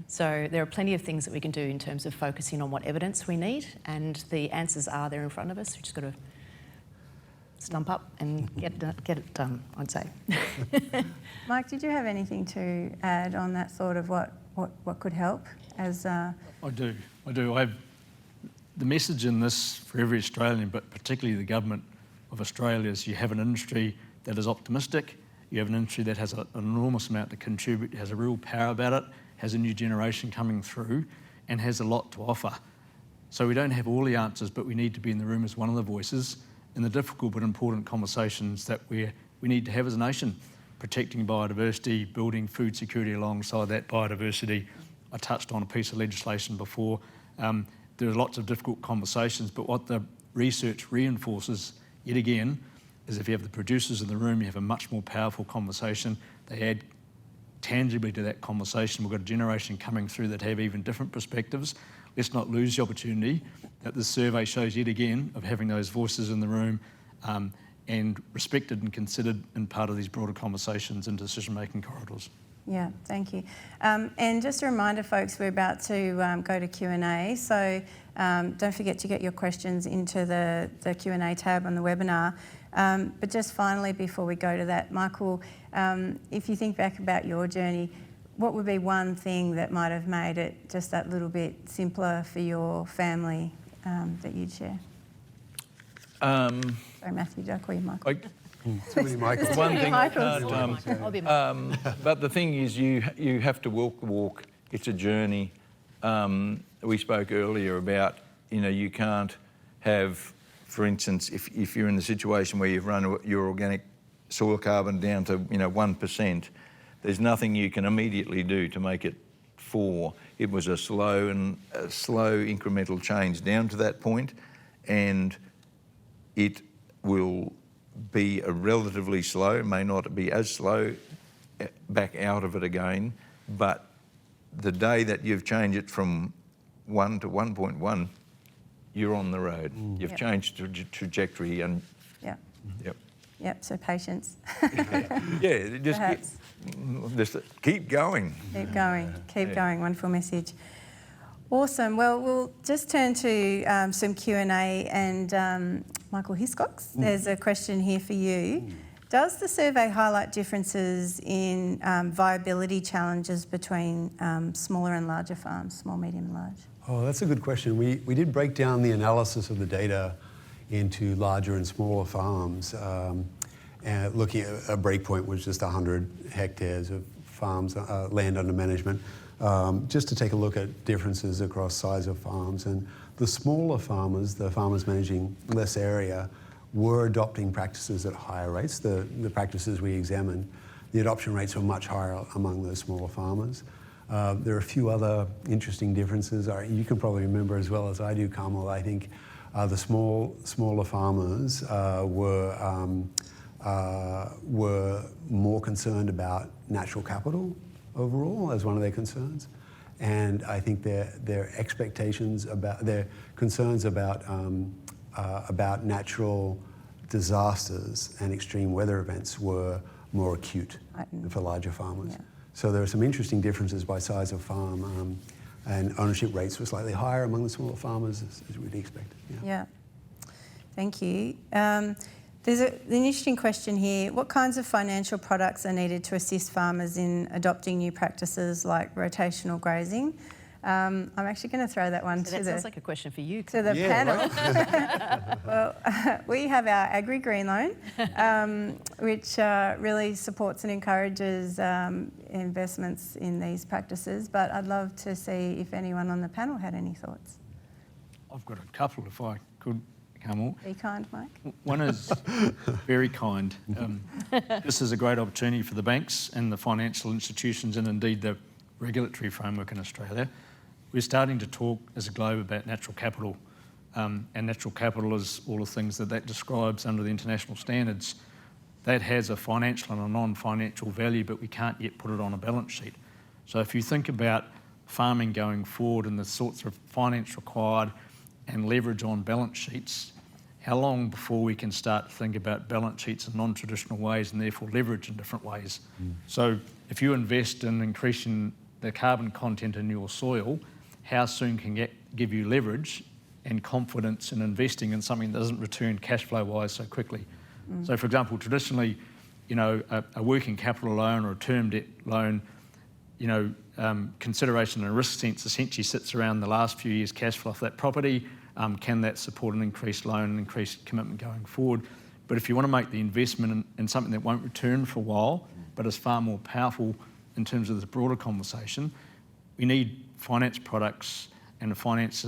So there are plenty of things that we can do in terms of focusing on what evidence we need, and the answers are there in front of us. We've just got to stump up and get it done, I'd say. Mike, did you have anything to add on that sort of what could help as... I do. I have the message in this for every Australian, but particularly the government of Australia, is you have an industry that is optimistic, you have an industry that has an enormous amount to contribute, has a real power about it, has a new generation coming through, and has a lot to offer. So we don't have all the answers, but we need to be in the room as one of the voices in the difficult but important conversations that we need to have as a nation, protecting biodiversity, building food security alongside that biodiversity. I touched on a piece of legislation before. There are lots of difficult conversations, but what the research reinforces, yet again, is if you have the producers in the room, you have a much more powerful conversation. They add tangibly to that conversation. We've got a generation coming through that have even different perspectives. Let's not lose the opportunity that this survey shows yet again of having those voices in the room and respected and considered in part of these broader conversations and decision-making corridors. Yeah, thank you. And just a reminder, folks, we're about to go to Q&A, so don't forget to get your questions into the Q&A tab on the webinar. But just finally, before we go to that, Michael, if you think back about your journey, what would be one thing that might have made it just that little bit simpler for your family that you'd share? Sorry, Matthew, did I call you Michael? Too many Michaels. One thing I Michaels. can't, I'll be Michael. but the thing is, you have to walk the walk. It's a journey. We spoke earlier about, you can't have, for instance, if you're in the situation where you've run your organic soil carbon down to 1%, there's nothing you can immediately do to make it 4. It was a slow incremental change down to that point, and it will be a relatively slow, may not be as slow, back out of it again, but the day that you've changed it from 1 to 1.1, you're on the road. You've changed the trajectory and... Yeah. Yep. Yep, so patience. Yeah, just keep going. Keep going, keep going, wonderful message. Awesome, well, we'll just turn to some Q&A and Michael Hiscox, there's a question here for you. Does the survey highlight differences in viability challenges between smaller and larger farms, small, medium and large? Oh, that's a good question. We did break down the analysis of the data into larger and smaller farms. And looking at a breakpoint was just 100 hectares of farms, land under management, just to take a look at differences across size of farms. And the smaller farmers, the farmers managing less area, were adopting practices at higher rates. The practices we examined, the adoption rates were much higher among those smaller farmers. There are a few other interesting differences. You can probably remember as well as I do, Carmel. I think the smaller farmers were more concerned about natural capital overall as one of their concerns, and I think their expectations about their concerns about natural disasters and extreme weather events were more acute for larger farmers. Yeah. So there are some interesting differences by size of farm, and ownership rates were slightly higher among the smaller farmers, as we'd expect. Yeah, thank you. There's an interesting question here. What kinds of financial products are needed to assist farmers in adopting new practices like rotational grazing? I'm actually going to throw that one So that to sounds like a question for you. to the panel. Well, we have our Agri Green Loan, which really supports and encourages investments in these practices. But I'd love to see if anyone on the panel had any thoughts. I've got a couple, if I could, Carmel. Be kind, Mike. One is very kind. This is a great opportunity for the banks and the financial institutions and indeed the regulatory framework in Australia. We're starting to talk as a globe about natural capital, and natural capital is all the things that describes under the international standards. That has a financial and a non-financial value, but we can't yet put it on a balance sheet. So if you think about farming going forward and the sorts of finance required and leverage on balance sheets, how long before we can start to think about balance sheets in non-traditional ways and therefore leverage in different ways? So if you invest in increasing the carbon content in your soil, how soon can that give you leverage and confidence in investing in something that doesn't return cash flow wise so quickly? So for example, traditionally, a working capital loan or a term debt loan, consideration and risk sense essentially sits around the last few years' cash flow for that property. Can that support an increased loan and increased commitment going forward? But if you want to make the investment in something that won't return for a while, but is far more powerful in terms of the broader conversation, we need finance products and a finance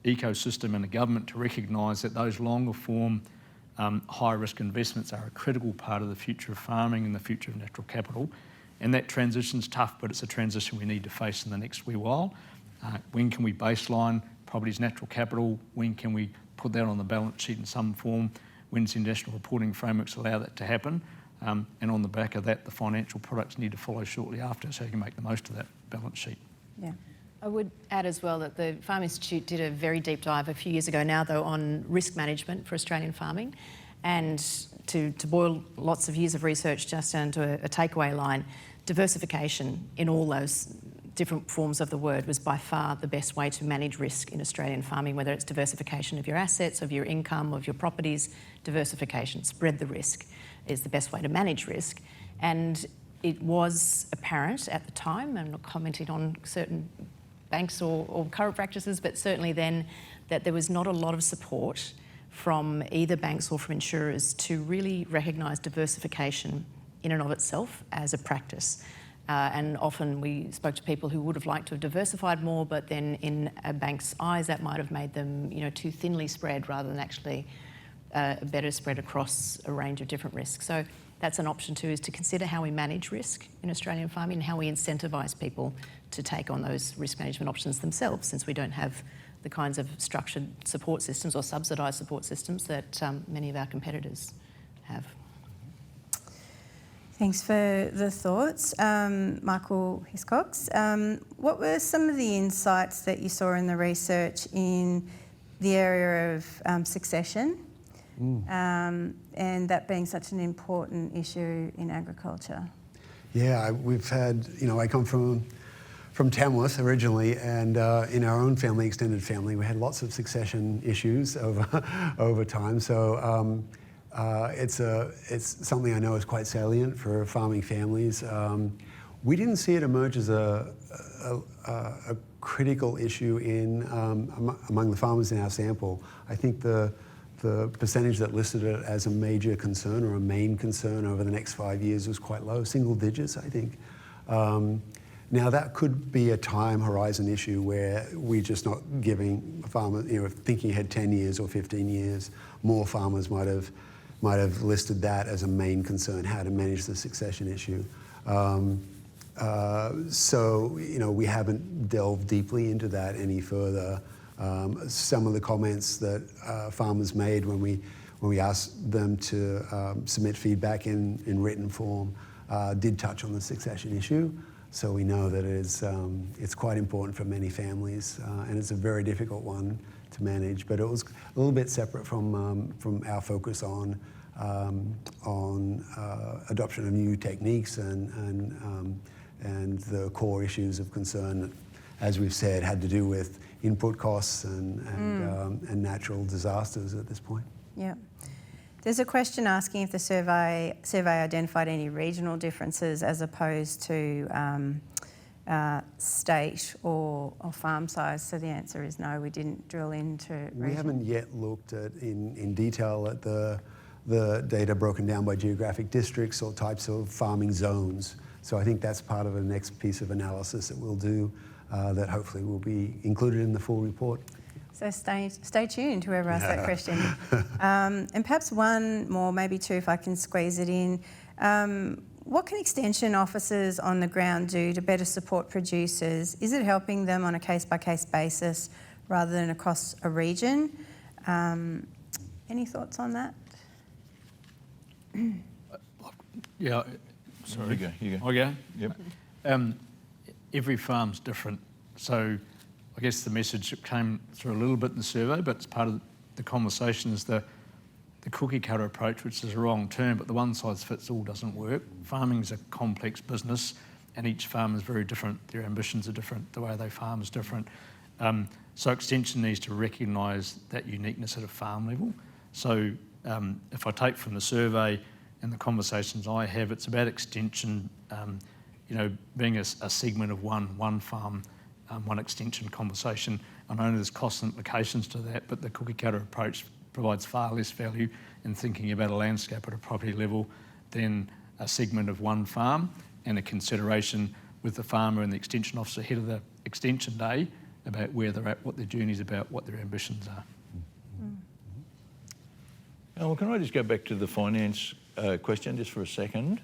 ecosystem and a government to recognise that those longer form, high risk investments are a critical part of the future of farming and the future of natural capital. And that transition's tough, but it's a transition we need to face in the next wee while. When can we baseline property's natural capital? When can we put that on the balance sheet in some form? When does the international reporting frameworks allow that to happen? And on the back of that, the financial products need to follow shortly after so you can make the most of that balance sheet. Yeah. I would add as well that the Farm Institute did a very deep dive a few years ago now, though, on risk management for Australian farming. And to boil lots of years of research just down to a takeaway line, diversification in all those different forms of the word was by far the best way to manage risk in Australian farming, whether it's diversification of your assets, of your income, of your properties. Diversification, spread the risk, is the best way to manage risk. And it was apparent at the time, I'm not commenting on certain banks or current practices, but certainly then, that there was not a lot of support from either banks or from insurers to really recognise diversification in and of itself as a practice. And often we spoke to people who would have liked to have diversified more, but then in a bank's eyes that might have made them too thinly spread rather than actually better spread across a range of different risks. So that's an option too, is to consider how we manage risk in Australian farming and how we incentivise people to take on those risk management options themselves, since we don't have the kinds of structured support systems or subsidised support systems that many of our competitors have. Thanks for the thoughts. Michael Hiscox, what were some of the insights that you saw in the research in the area of succession, and that being such an important issue in agriculture? Yeah, we've had, I come from Tamworth originally, and in our own family, extended family, we had lots of succession issues over time. So it's something I know is quite salient for farming families. We didn't see it emerge as a critical issue among the farmers in our sample. I think the percentage that listed it as a major concern or a main concern over the next 5 years was quite low, single digits, I think. Now that could be a time horizon issue where we're just not giving farmers, thinking ahead 10 years or 15 years, more farmers might have listed that as a main concern, how to manage the succession issue. So we haven't delved deeply into that any further. Some of the comments that farmers made when we asked them to submit feedback in written form did touch on the succession issue. So we know that it's quite important for many families, and it's a very difficult one to manage. But it was a little bit separate from our focus on adoption of new techniques and the core issues of concern, as we've said, had to do with input costs and natural disasters at this point. Yeah. There's a question asking if the survey identified any regional differences as opposed to state or farm size? So the answer is no, we didn't drill into region. We haven't yet looked at in detail at the data broken down by geographic districts or types of farming zones. So I think that's part of the next piece of analysis that we'll do that hopefully will be included in the full report. So stay tuned, whoever asked that question. And perhaps one more, maybe two, if I can squeeze it in. What can Extension officers on the ground do to better support producers? Is it helping them on a case-by-case basis rather than across a region? Any thoughts on that? Yeah, sorry. You go. I go? Yep. Every farm's different. So I guess the message that came through a little bit in the survey, but it's part of the conversation, is the cookie cutter approach, which is a wrong term, but the one size fits all doesn't work. Farming is a complex business and each farm is very different. Their ambitions are different, the way they farm is different. So Extension needs to recognise that uniqueness at a farm level. So if I take from the survey and the conversations I have, it's about Extension, being a segment of one farm, one Extension conversation. I know there's cost implications to that, but the cookie cutter approach provides far less value in thinking about a landscape at a property level than a segment of one farm, and a consideration with the farmer and the Extension officer ahead of the Extension day about where they're at, what their journey's about, what their ambitions are. Well, can I just go back to the finance question just for a second?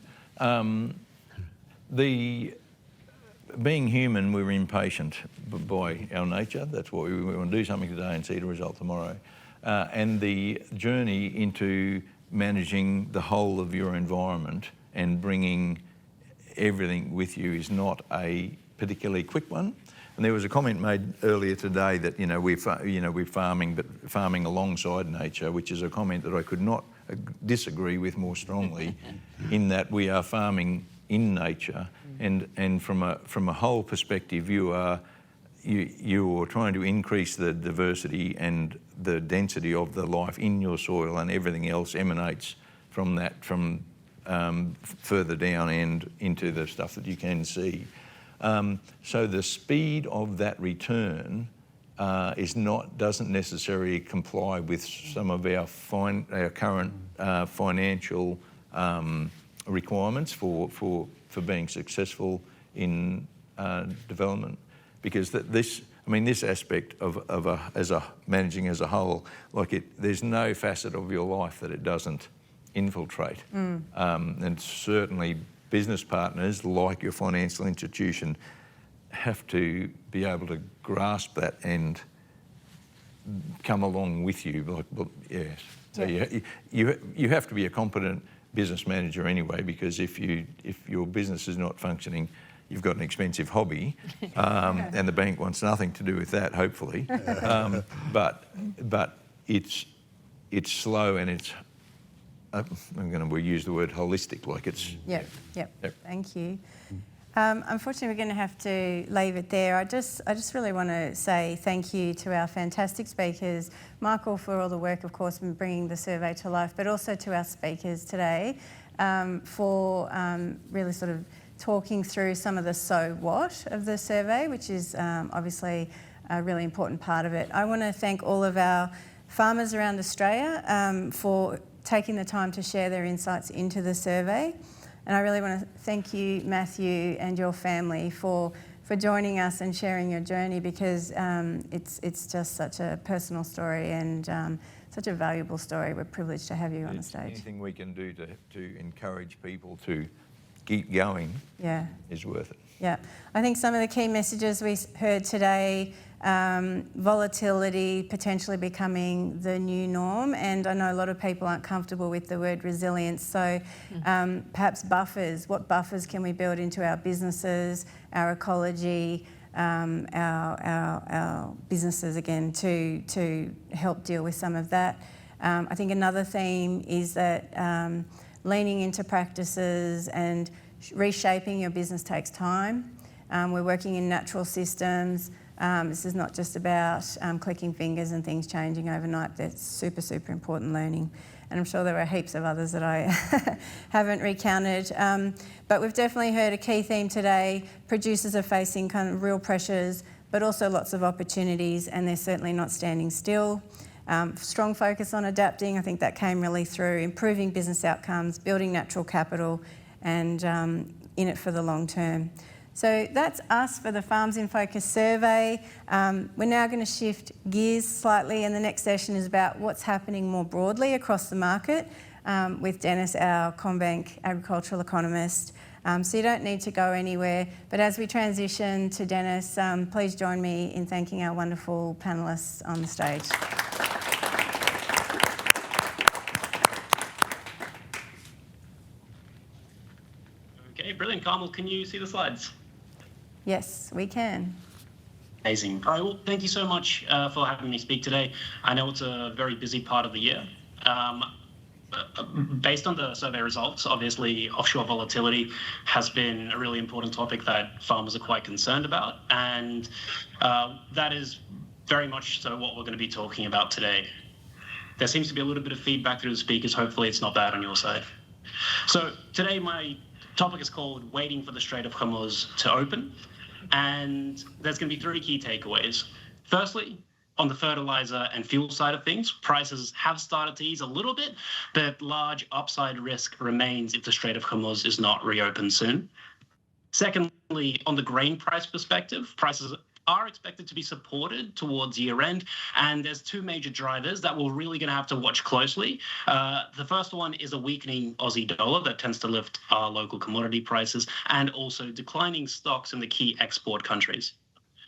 Being human, we're impatient by our nature. That's why we want to do something today and see the result tomorrow. And the journey into managing the whole of your environment and bringing everything with you is not a particularly quick one. And there was a comment made earlier today that we're farming, but farming alongside nature, which is a comment that I could not disagree with more strongly, in that we are farming in nature, and from a whole perspective, you are trying to increase the diversity and the density of the life in your soil, and everything else emanates from that, from further down and into the stuff that you can see. So the speed of that return doesn't necessarily comply with some of our current financial requirements for being successful in development, because this aspect of managing as a whole, there's no facet of your life that it doesn't infiltrate, and certainly business partners, like your financial institution, have to be able to grasp that and come along with you. Yes. So you have to be a competent business manager anyway, because if your business is not functioning, you've got an expensive hobby, and the bank wants nothing to do with that, hopefully. But it's slow, and it's, we'll use the word holistic, like it's... Yep. Thank you. Unfortunately, we're going to have to leave it there. I just really want to say thank you to our fantastic speakers, Michael, for all the work, of course, in bringing the survey to life, but also to our speakers today for really sort of talking through some of the so what of the survey, which is obviously a really important part of it. I want to thank all of our farmers around Australia for taking the time to share their insights into the survey. And I really want to thank you, Matthew, and your family for joining us and sharing your journey, because it's just such a personal story and such a valuable story. We're privileged to have you on the stage. Anything we can do to encourage people to keep going is worth it. Yeah, I think some of the key messages we heard today, volatility potentially becoming the new norm, and I know a lot of people aren't comfortable with the word resilience, so perhaps buffers. What buffers can we build into our businesses, our ecology, our businesses again to help deal with some of that? I think another theme is that leaning into practices and reshaping your business takes time. We're working in natural systems. This is not just about clicking fingers and things changing overnight. That's super, super important learning. and I'm sure there are heaps of others that I haven't recounted. But we've definitely heard a key theme today. Producers are facing kind of real pressures, but also lots of opportunities, and they're certainly not standing still. Strong focus on adapting, I think that came really through, improving business outcomes, building natural capital, and in it for the long term. So that's us for the Farms in Focus survey. We're now going to shift gears slightly, and the next session is about what's happening more broadly across the market with Dennis, our CommBank agricultural economist. So you don't need to go anywhere, but as we transition to Dennis, please join me in thanking our wonderful panellists on the stage. Okay, brilliant. Carmel, can you see the slides? Yes, we can. Amazing. All right, well, thank you so much for having me speak today. I know it's a very busy part of the year. Based on the survey results, obviously offshore volatility has been a really important topic that farmers are quite concerned about, and that is very much so what we're going to be talking about today. There seems to be a little bit of feedback through the speakers. Hopefully it's not bad on your side. So today my topic is called Waiting for the Strait of Hormuz to Open, and there's going to be three key takeaways. Firstly, on the fertilizer and fuel side of things, prices have started to ease a little bit, but large upside risk remains if the Strait of Hormuz is not reopened soon. Secondly, on the grain price perspective, prices are expected to be supported towards year end, and there's two major drivers that we're really going to have to watch closely. The first one is a weakening Aussie dollar that tends to lift our local commodity prices, and also declining stocks in the key export countries.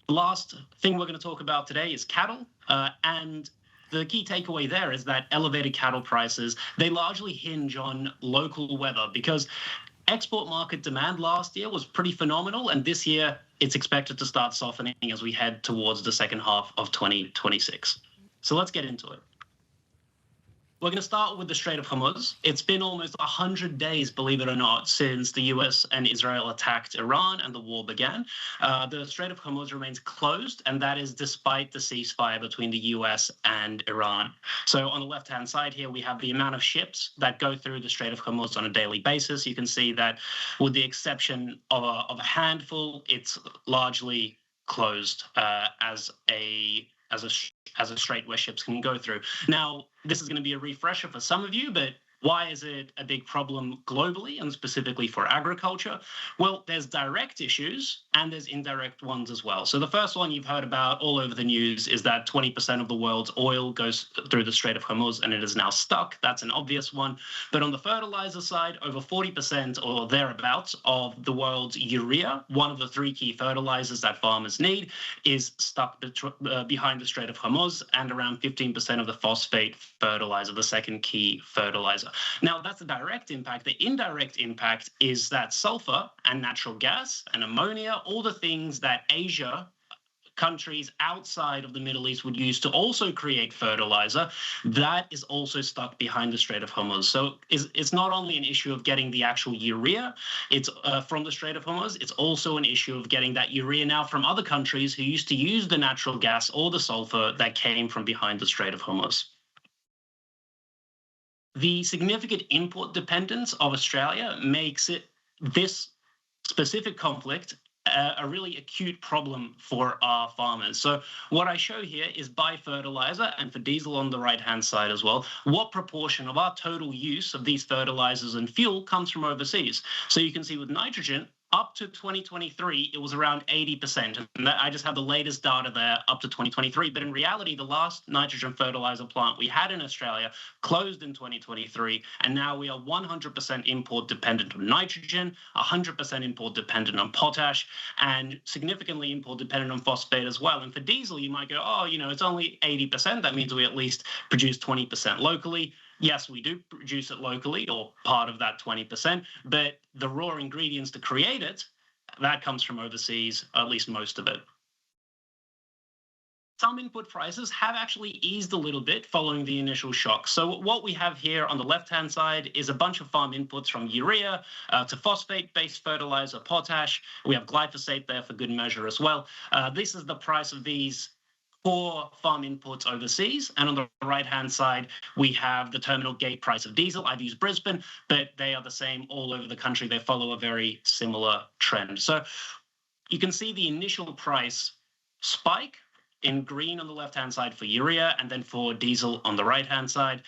The last thing we're going to talk about today is cattle, and the key takeaway there is that elevated cattle prices, they largely hinge on local weather, because export market demand last year was pretty phenomenal, and this year it's expected to start softening as we head towards the second half of 2026. So let's get into it. We're going to start with the Strait of Hormuz. It's been almost 100 days, believe it or not, since the US and Israel attacked Iran and the war began. The Strait of Hormuz remains closed, and that is despite the ceasefire between the US and Iran. So on the left-hand side here, we have the amount of ships that go through the Strait of Hormuz on a daily basis. You can see that with the exception of a handful, it's largely closed as a strait where ships can go through. Now, this is going to be a refresher for some of you, but why is it a big problem globally and specifically for agriculture? Well, there's direct issues and there's indirect ones as well. So the first one you've heard about all over the news is that 20% of the world's oil goes through the Strait of Hormuz and it is now stuck. That's an obvious one. But on the fertilizer side, over 40% or thereabouts of the world's urea, one of the three key fertilizers that farmers need, is stuck behind the Strait of Hormuz, and around 15% of the phosphate fertilizer, the second key fertilizer. Now, that's the direct impact. The indirect impact is that sulfur and natural gas and ammonia, all the things that Asia, countries outside of the Middle East would use to also create fertilizer, that is also stuck behind the Strait of Hormuz. So it's not only an issue of getting the actual urea from the Strait of Hormuz, it's also an issue of getting that urea now from other countries who used to use the natural gas or the sulfur that came from behind the Strait of Hormuz. The significant import dependence of Australia makes this specific conflict a really acute problem for our farmers. So what I show here is by fertilizer, and for diesel on the right-hand side as well, what proportion of our total use of these fertilizers and fuel comes from overseas. So you can see with nitrogen, up to 2023, it was around 80%. And I just have the latest data there up to 2023. But in reality, the last nitrogen fertilizer plant we had in Australia closed in 2023. And now we are 100% import dependent on nitrogen, 100% import dependent on potash, and significantly import dependent on phosphate as well. And for diesel, you might go, oh, it's only 80%. That means we at least produce 20% locally. Yes, we do produce it locally, or part of that 20%, but the raw ingredients to create it, that comes from overseas, at least most of it. Some input prices have actually eased a little bit following the initial shock. So what we have here on the left-hand side is a bunch of farm inputs from urea to phosphate-based fertilizer, potash. We have glyphosate there for good measure as well. This is the price of these for farm inputs overseas. And on the right-hand side, we have the terminal gate price of diesel. I've used Brisbane, but they are the same all over the country. They follow a very similar trend. So you can see the initial price spike in green on the left-hand side for urea, and then for diesel on the right-hand side.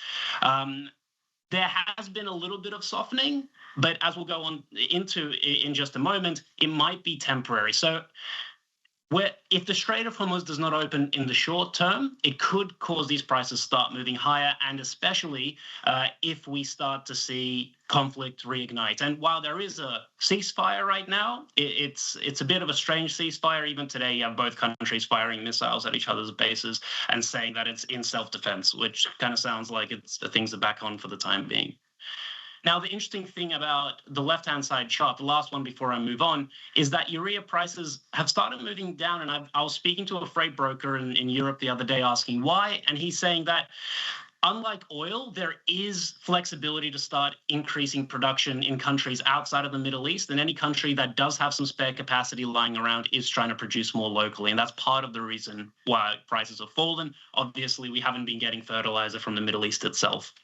There has been a little bit of softening, but as we'll go on into in just a moment, it might be temporary. So if the Strait of Hormuz does not open in the short term, it could cause these prices start moving higher, and especially if we start to see conflict reignite. And while there is a ceasefire right now, it's a bit of a strange ceasefire. Even today, you have both countries firing missiles at each other's bases and saying that it's in self-defense, which kind of sounds like things are back on for the time being. Now, the interesting thing about the left-hand side chart, the last one before I move on, is that urea prices have started moving down. And I was speaking to a freight broker in Europe the other day asking why, and he's saying that unlike oil, there is flexibility to start increasing production in countries outside of the Middle East, and any country that does have some spare capacity lying around is trying to produce more locally, and that's part of the reason why prices have fallen. Obviously, we haven't been getting fertilizer from the Middle East itself.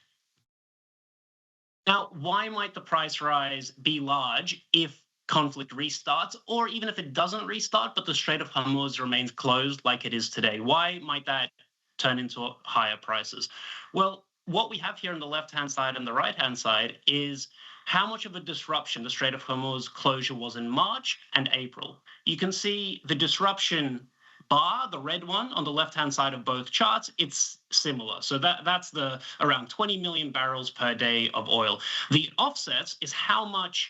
Now, why might the price rise be large if conflict restarts, or even if it doesn't restart, but the Strait of Hormuz remains closed like it is today? Why might that turn into higher prices? Well, what we have here on the left-hand side and the right-hand side is how much of a disruption the Strait of Hormuz closure was in March and April. You can see the disruption bar, the red one on the left-hand side of both charts, it's similar. So that's the around 20 million barrels per day of oil. The offsets is how much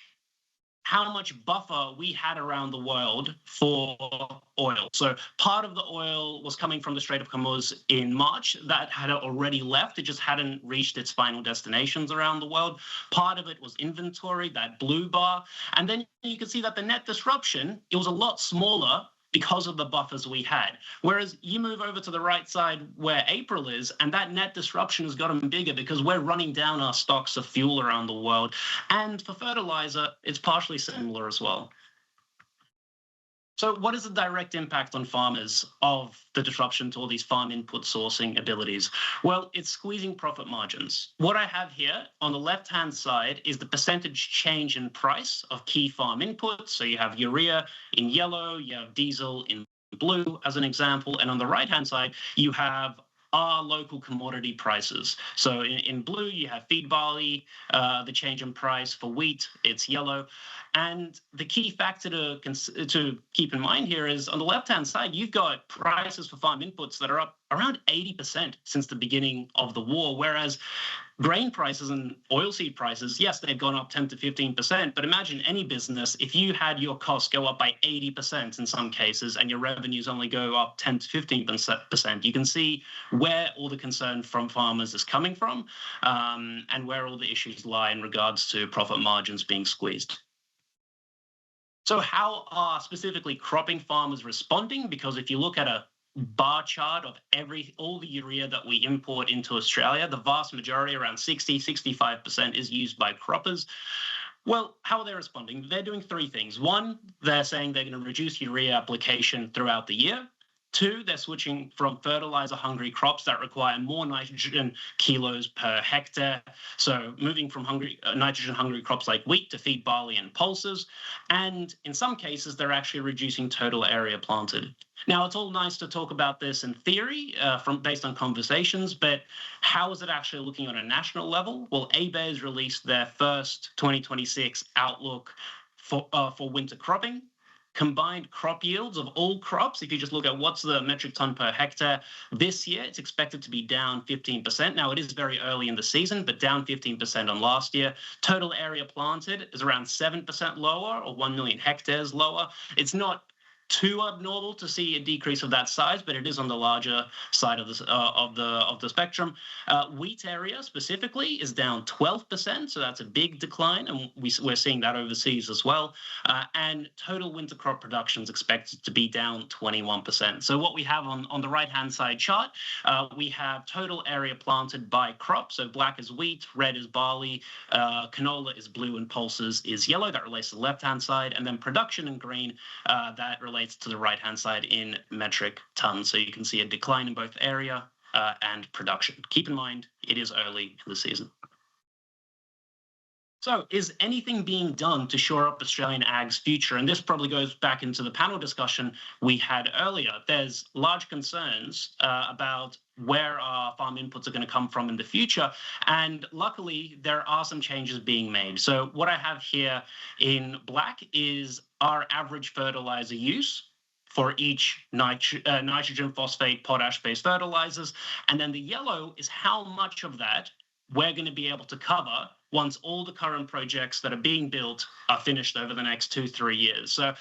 buffer we had around the world for oil. So part of the oil was coming from the Strait of Hormuz in March. That had already left. It just hadn't reached its final destinations around the world. Part of it was inventory, that blue bar. And then you can see that the net disruption, it was a lot smaller because of the buffers we had. Whereas you move over to the right side where April is, and that net disruption has gotten bigger because we're running down our stocks of fuel around the world. And for fertilizer, it's partially similar as well. So what is the direct impact on farmers of the disruption to all these farm input sourcing abilities? Well, it's squeezing profit margins. What I have here on the left-hand side is the percentage change in price of key farm inputs. So you have urea in yellow, you have diesel in blue as an example. And on the right-hand side, you have our local commodity prices. So in blue, you have feed barley, the change in price. For wheat, it's yellow. And the key factor to keep in mind here is on the left-hand side, you've got prices for farm inputs that are up around 80% since the beginning of the war, whereas grain prices and oilseed prices, yes, they've gone up 10 to 15%, but imagine any business, if you had your costs go up by 80% in some cases and your revenues only go up 10 to 15%, you can see where all the concern from farmers is coming from and where all the issues lie in regards to profit margins being squeezed. So how are specifically cropping farmers responding? Because if you look at a bar chart of all the urea that we import into Australia, the vast majority, around 65% is used by croppers. Well, how are they responding? They're doing three things. One, they're saying they're going to reduce urea application throughout the year. Two, they're switching from fertilizer-hungry crops that require more nitrogen kilos per hectare. So moving from nitrogen-hungry crops like wheat to feed barley and pulses. And in some cases, they're actually reducing total area planted. Now, it's all nice to talk about this in theory based on conversations, but how is it actually looking on a national level? Well, ABARES released their first 2026 outlook for winter cropping. Combined crop yields of all crops, if you just look at what's the metric ton per hectare this year, it's expected to be down 15%. Now, it is very early in the season, but down 15% on last year. Total area planted is around 7% lower, or 1 million hectares lower. It's not too abnormal to see a decrease of that size, but it is on the larger side of the spectrum. Wheat area specifically is down 12%, so that's a big decline, and we're seeing that overseas as well. And total winter crop production is expected to be down 21%. So what we have on the right-hand side chart, we have total area planted by crop. So black is wheat, red is barley, canola is blue, and pulses is yellow. That relates to the left-hand side, and then production in green that relates relates to the right-hand side in metric tons. So you can see a decline in both area and production. Keep in mind, it is early in the season. So is anything being done to shore up Australian ag's future? And this probably goes back into the panel discussion we had earlier. There's large concerns about where our farm inputs are going to come from in the future. And luckily, there are some changes being made. So what I have here in black is our average fertilizer use for each nitrogen, phosphate, potash-based fertilizers. And then the yellow is how much of that we're going to be able to cover once all the current projects that are being built are finished over the next 2-3 years. So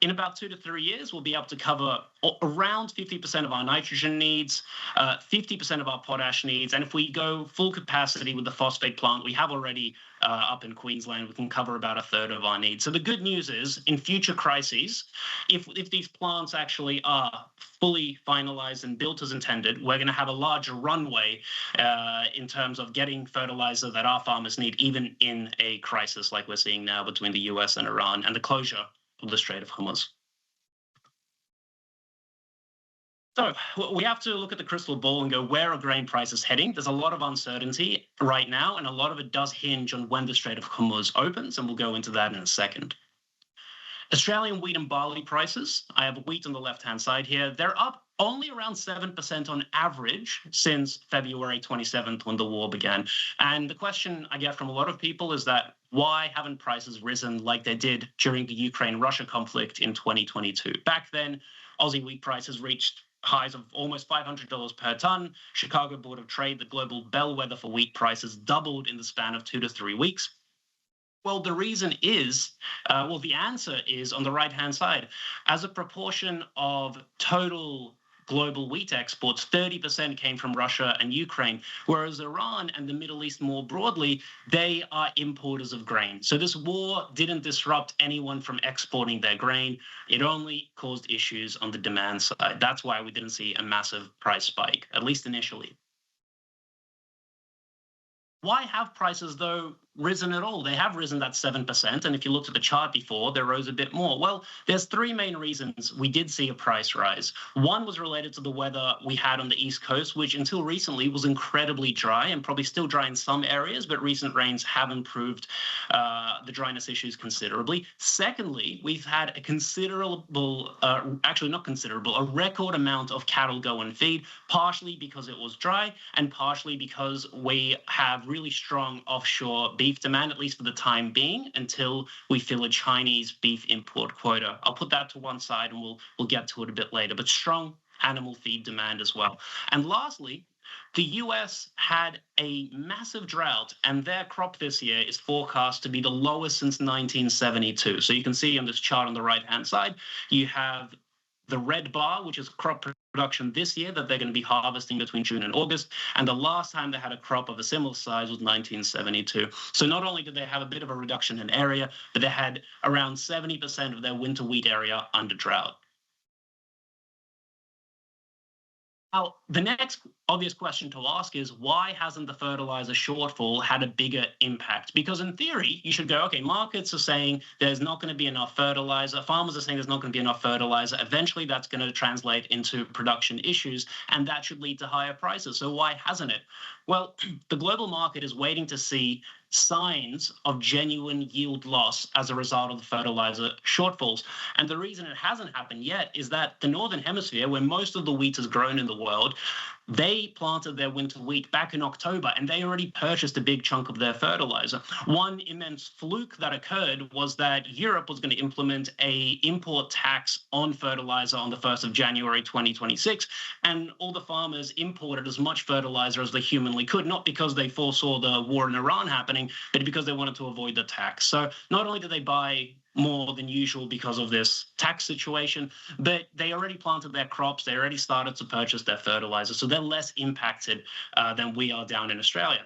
in about 2 to 3 years, we'll be able to cover around 50% of our nitrogen needs, 50% of our potash needs. And if we go full capacity with the phosphate plant we have already up in Queensland, we can cover about 1/3 of our needs. So the good news is, in future crises, if these plants actually are fully finalized and built as intended, we're going to have a larger runway in terms of getting fertilizer that our farmers need, even in a crisis like we're seeing now between the US and Iran and the closure of the Strait of Hormuz. So we have to look at the crystal ball and go, where are grain prices heading? There's a lot of uncertainty right now, and a lot of it does hinge on when the Strait of Hormuz opens, and we'll go into that in a second. Australian wheat and barley prices, I have wheat on the left-hand side here, they're up only around 7% on average since February 27th when the war began. And the question I get from a lot of people is that, why haven't prices risen like they did during the Ukraine-Russia conflict in 2022? Back then, Aussie wheat prices reached highs of almost $500 per ton. Chicago Board of Trade, the global bellwether for wheat prices, doubled in the span of 2 to 3 weeks. Well, the reason is, the answer is on the right-hand side. As a proportion of total global wheat exports, 30% came from Russia and Ukraine, whereas Iran and the Middle East more broadly, they are importers of grain. So this war didn't disrupt anyone from exporting their grain. It only caused issues on the demand side. That's why we didn't see a massive price spike, at least initially. Why have prices, though, risen at all? They have risen that 7%, and if you looked at the chart before, they rose a bit more. Well, there's 3 main reasons we did see a price rise. One was related to the weather we had on the East Coast, which until recently was incredibly dry and probably still dry in some areas, but recent rains have improved the dryness issues considerably. Secondly, we've had a considerable, actually not considerable, a record amount of cattle go and feed, partially because it was dry and partially because we have really strong offshore beef demand, at least for the time being, until we fill a Chinese beef import quota. I'll put that to one side and we'll get to it a bit later, but strong animal feed demand as well. And lastly, the US had a massive drought, and their crop this year is forecast to be the lowest since 1972. So you can see on this chart on the right-hand side, you have the red bar, which is crop production this year that they're going to be harvesting between June and August. And the last time they had a crop of a similar size was 1972. So not only did they have a bit of a reduction in area, but they had around 70% of their winter wheat area under drought. Now, the next obvious question to ask is, why hasn't the fertilizer shortfall had a bigger impact? Because in theory, you should go, okay, markets are saying there's not going to be enough fertilizer. Farmers are saying there's not going to be enough fertilizer. Eventually, that's going to translate into production issues, and that should lead to higher prices. So why hasn't it? Well, the global market is waiting to see signs of genuine yield loss as a result of the fertilizer shortfalls. And the reason it hasn't happened yet is that the Northern Hemisphere, where most of the wheat is grown in the world, they planted their winter wheat back in October, and they already purchased a big chunk of their fertilizer. One immense fluke that occurred was that Europe was going to implement an import tax on fertilizer on the 1st of January 2026, and all the farmers imported as much fertilizer as they humanly could, not because they foresaw the war in Iran happening, but because they wanted to avoid the tax. So not only did they buy more than usual because of this tax situation, but they already planted their crops, they already started to purchase their fertilizer, so they're less impacted than we are down in Australia.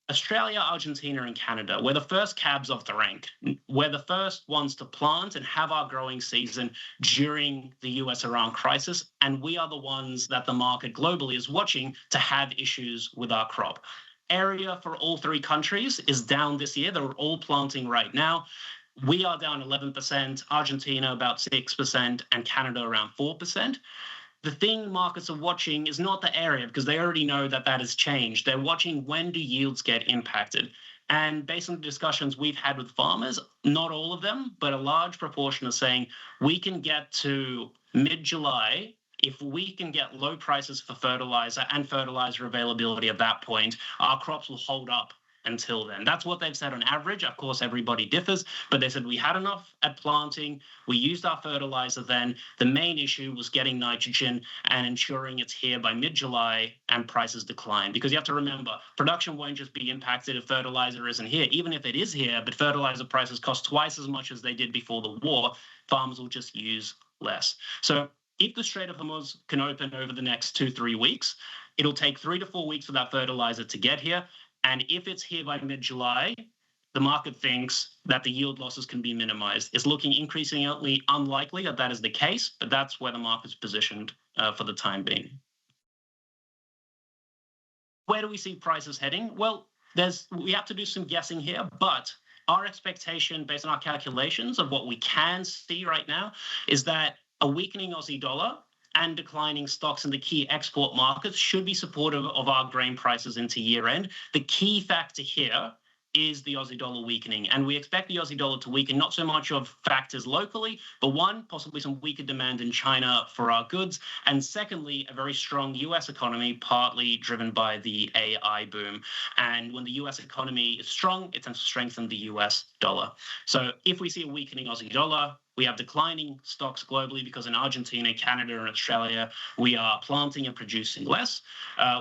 Australia, Argentina, and Canada, we're the first cabs off the rank. We're the first ones to plant and have our growing season during the US-Iran crisis, and we are the ones that the market globally is watching to have issues with our crop. Area for all 3 countries is down this year. They're all planting right now. We are down 11%, Argentina about 6%, and Canada around 4%. The thing markets are watching is not the area, because they already know that that has changed. They're watching when do yields get impacted. And based on the discussions we've had with farmers, not all of them, but a large proportion are saying we can get to mid-July if we can get low prices for fertilizer and fertilizer availability at that point. Our crops will hold up until then. That's what they've said on average. Of course, everybody differs, but they said we had enough at planting. We used our fertilizer then. The main issue was getting nitrogen and ensuring it's here by mid-July and prices decline. Because you have to remember, production won't just be impacted if fertilizer isn't here. Even if it is here, but fertilizer prices cost twice as much as they did before the war, farmers will just use less. So if the Strait of Hormuz can open over the next 2-3 weeks, it'll take 3 to 4 weeks for that fertilizer to get here. And if it's here by mid-July, the market thinks that the yield losses can be minimized. It's looking increasingly unlikely that that is the case, but that's where the market's positioned for the time being. Where do we see prices heading? Well, we have to do some guessing here, but our expectation based on our calculations of what we can see right now is that a weakening Aussie dollar and declining stocks in the key export markets should be supportive of our grain prices into year end. The key factor here is the Aussie dollar weakening. And we expect the Aussie dollar to weaken, not so much of factors locally, but one, possibly some weaker demand in China for our goods. And secondly, a very strong US economy, partly driven by the AI boom. And when the US economy is strong, it tends to strengthen the US dollar. So if we see a weakening Aussie dollar, we have declining stocks globally because in Argentina, Canada, and Australia, we are planting and producing less.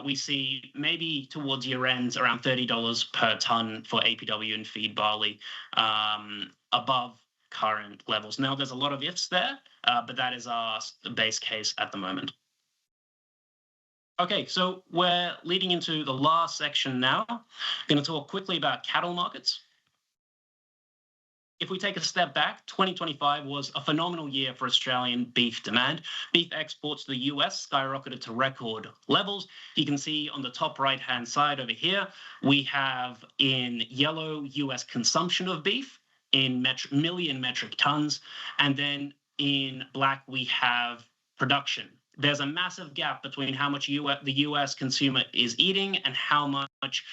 We see maybe towards year end around $30 per ton for APW and feed barley above current levels. Now, there's a lot of ifs there, but that is our base case at the moment. Okay, so we're leading into the last section now. I'm going to talk quickly about cattle markets. If we take a step back, 2025 was a phenomenal year for Australian beef demand. Beef exports to the US skyrocketed to record levels. You can see on the top right-hand side over here, we have in yellow US consumption of beef in million metric tons. And then in black, we have production. There's a massive gap between how much the US consumer is eating and how much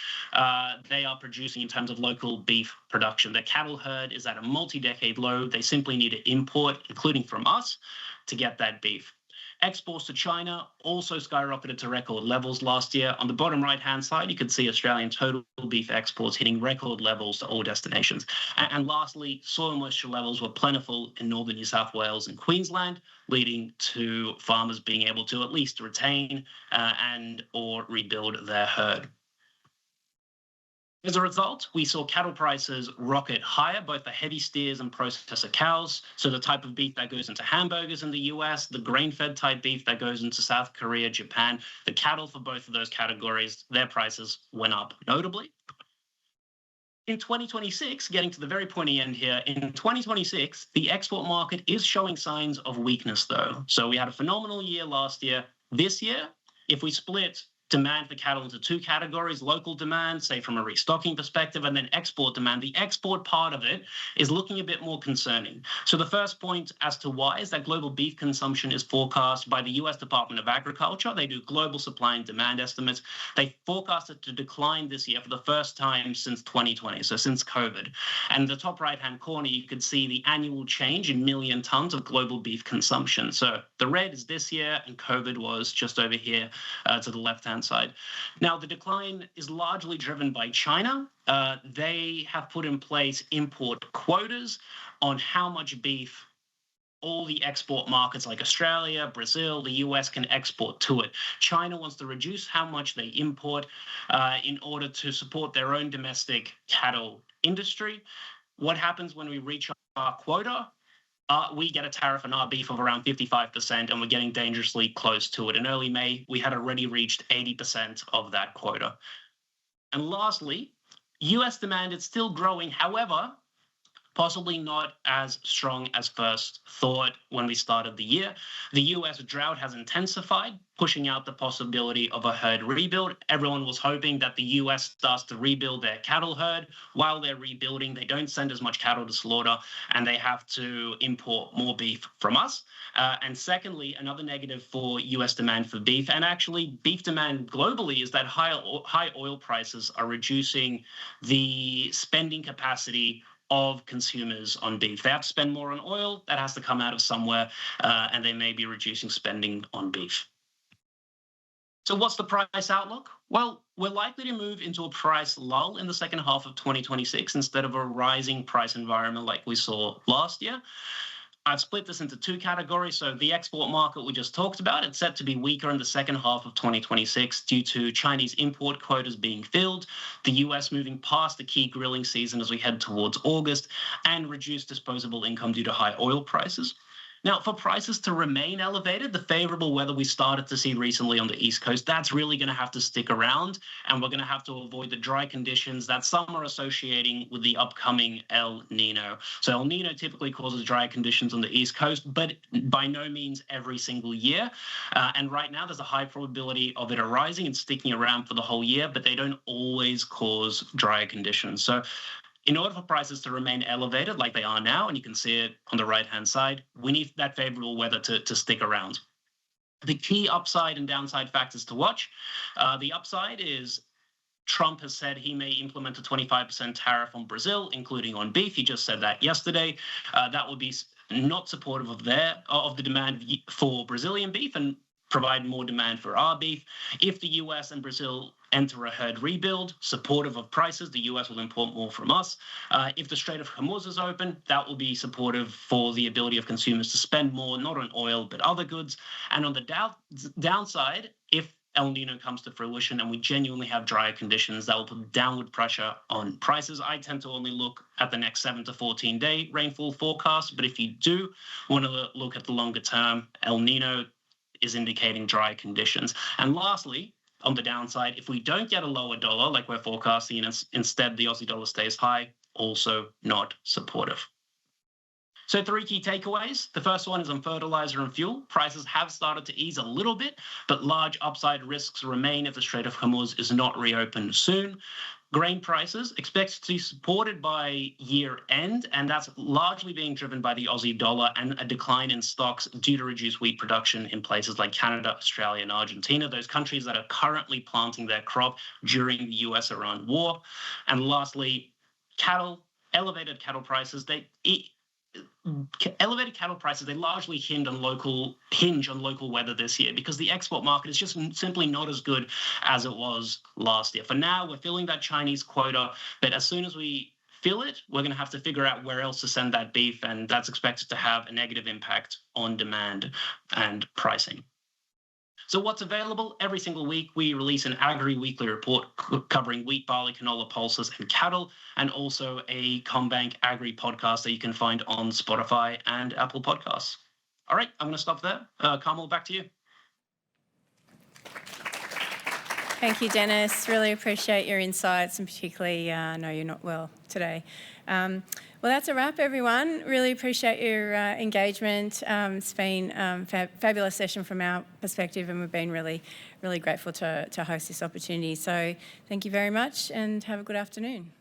they are producing in terms of local beef production. The cattle herd is at a multi-decade low. They simply need to import, including from us, to get that beef. Exports to China also skyrocketed to record levels last year. On the bottom right-hand side, you can see Australian total beef exports hitting record levels to all destinations. And lastly, soil moisture levels were plentiful in northern New South Wales and Queensland, leading to farmers being able to at least retain and or rebuild their herd. As a result, we saw cattle prices rocket higher, both the heavy steers and processor cows. So the type of beef that goes into hamburgers in the US, the grain-fed type beef that goes into South Korea, Japan, the cattle for both of those categories, their prices went up notably. In 2026, getting to the very pointy end here, in 2026, the export market is showing signs of weakness though. So we had a phenomenal year last year. This year, if we split demand for cattle into two categories, local demand, say from a restocking perspective, and then export demand. The export part of it is looking a bit more concerning. So the first point as to why is that global beef consumption is forecast by the US Department of Agriculture. They do global supply and demand estimates. They forecast it to decline this year for the first time since 2020, so since COVID. And in the top right-hand corner, you could see the annual change in million tons of global beef consumption. So the red is this year, and COVID was just over here to the left-hand side. Now, the decline is largely driven by China. They have put in place import quotas on how much beef all the export markets like Australia, Brazil, the US can export to it. China wants to reduce how much they import in order to support their own domestic cattle industry. What happens when we reach our quota? We get a tariff on our beef of around 55%, and we're getting dangerously close to it. In early May, we had already reached 80% of that quota. And lastly, US demand is still growing. However, possibly not as strong as first thought when we started the year. The US drought has intensified, pushing out the possibility of a herd rebuild. Everyone was hoping that the US starts to rebuild their cattle herd. While they're rebuilding, they don't send as much cattle to slaughter, and they have to import more beef from us. And secondly, another negative for US demand for beef, and actually beef demand globally, is that high oil prices are reducing the spending capacity of consumers on beef. They have to spend more on oil. That has to come out of somewhere, and they may be reducing spending on beef. So what's the price outlook? Well, we're likely to move into a price lull in the second half of 2026 instead of a rising price environment like we saw last year. I've split this into two categories. So the export market we just talked about, it's set to be weaker in the second half of 2026 due to Chinese import quotas being filled, the US moving past the key grilling season as we head towards August, and reduced disposable income due to high oil prices. Now, for prices to remain elevated, the favorable weather we started to see recently on the East Coast, that's really going to have to stick around, and we're going to have to avoid the dry conditions that some are associating with the upcoming El Nino. So El Nino typically causes dry conditions on the East Coast, but by no means every single year. And right now, there's a high probability of it arising and sticking around for the whole year, but they don't always cause dry conditions. So in order for prices to remain elevated like they are now, and you can see it on the right-hand side, we need that favorable weather to stick around. The key upside and downside factors to watch. The upside is Trump has said he may implement a 25% tariff on Brazil, including on beef. He just said that yesterday. That would be not supportive of the demand for Brazilian beef and provide more demand for our beef. If the US and Brazil enter a herd rebuild, supportive of prices, the US will import more from us. If the Strait of Hormuz is open, that will be supportive for the ability of consumers to spend more, not on oil, but other goods. And on the downside, if El Nino comes to fruition and we genuinely have drier conditions, that will put downward pressure on prices. I tend to only look at the next 7 to 14 day rainfall forecast, but if you do want to look at the longer term, El Nino is indicating dry conditions. And lastly, on the downside, if we don't get a lower dollar like we're forecasting and instead the Aussie dollar stays high, also not supportive. So 3 key takeaways. The first one is on fertilizer and fuel. Prices have started to ease a little bit, but large upside risks remain if the Strait of Hormuz is not reopened soon. Grain prices expected to be supported by year end, and that's largely being driven by the Aussie dollar and a decline in stocks due to reduced wheat production in places like Canada, Australia, and Argentina, those countries that are currently planting their crop during the US-Iran war. And lastly, elevated cattle prices. They largely hinge on local weather this year because the export market is just simply not as good as it was last year. For now, we're filling that Chinese quota, but as soon as we fill it, we're going to have to figure out where else to send that beef, and that's expected to have a negative impact on demand and pricing. So what's available? Every single week, we release an Agri Weekly report covering wheat, barley, canola, pulses, and cattle, and also a CommBank Agri podcast that you can find on Spotify and Apple Podcasts. All right, I'm going to stop there. Carmel, back to you. Thank you, Dennis. Really appreciate your insights, and particularly, I know you're not well today. Well, that's a wrap, everyone. Really appreciate your engagement. It's been a fabulous session from our perspective, and we've been really, really grateful to host this opportunity. So thank you very much, and have a good afternoon.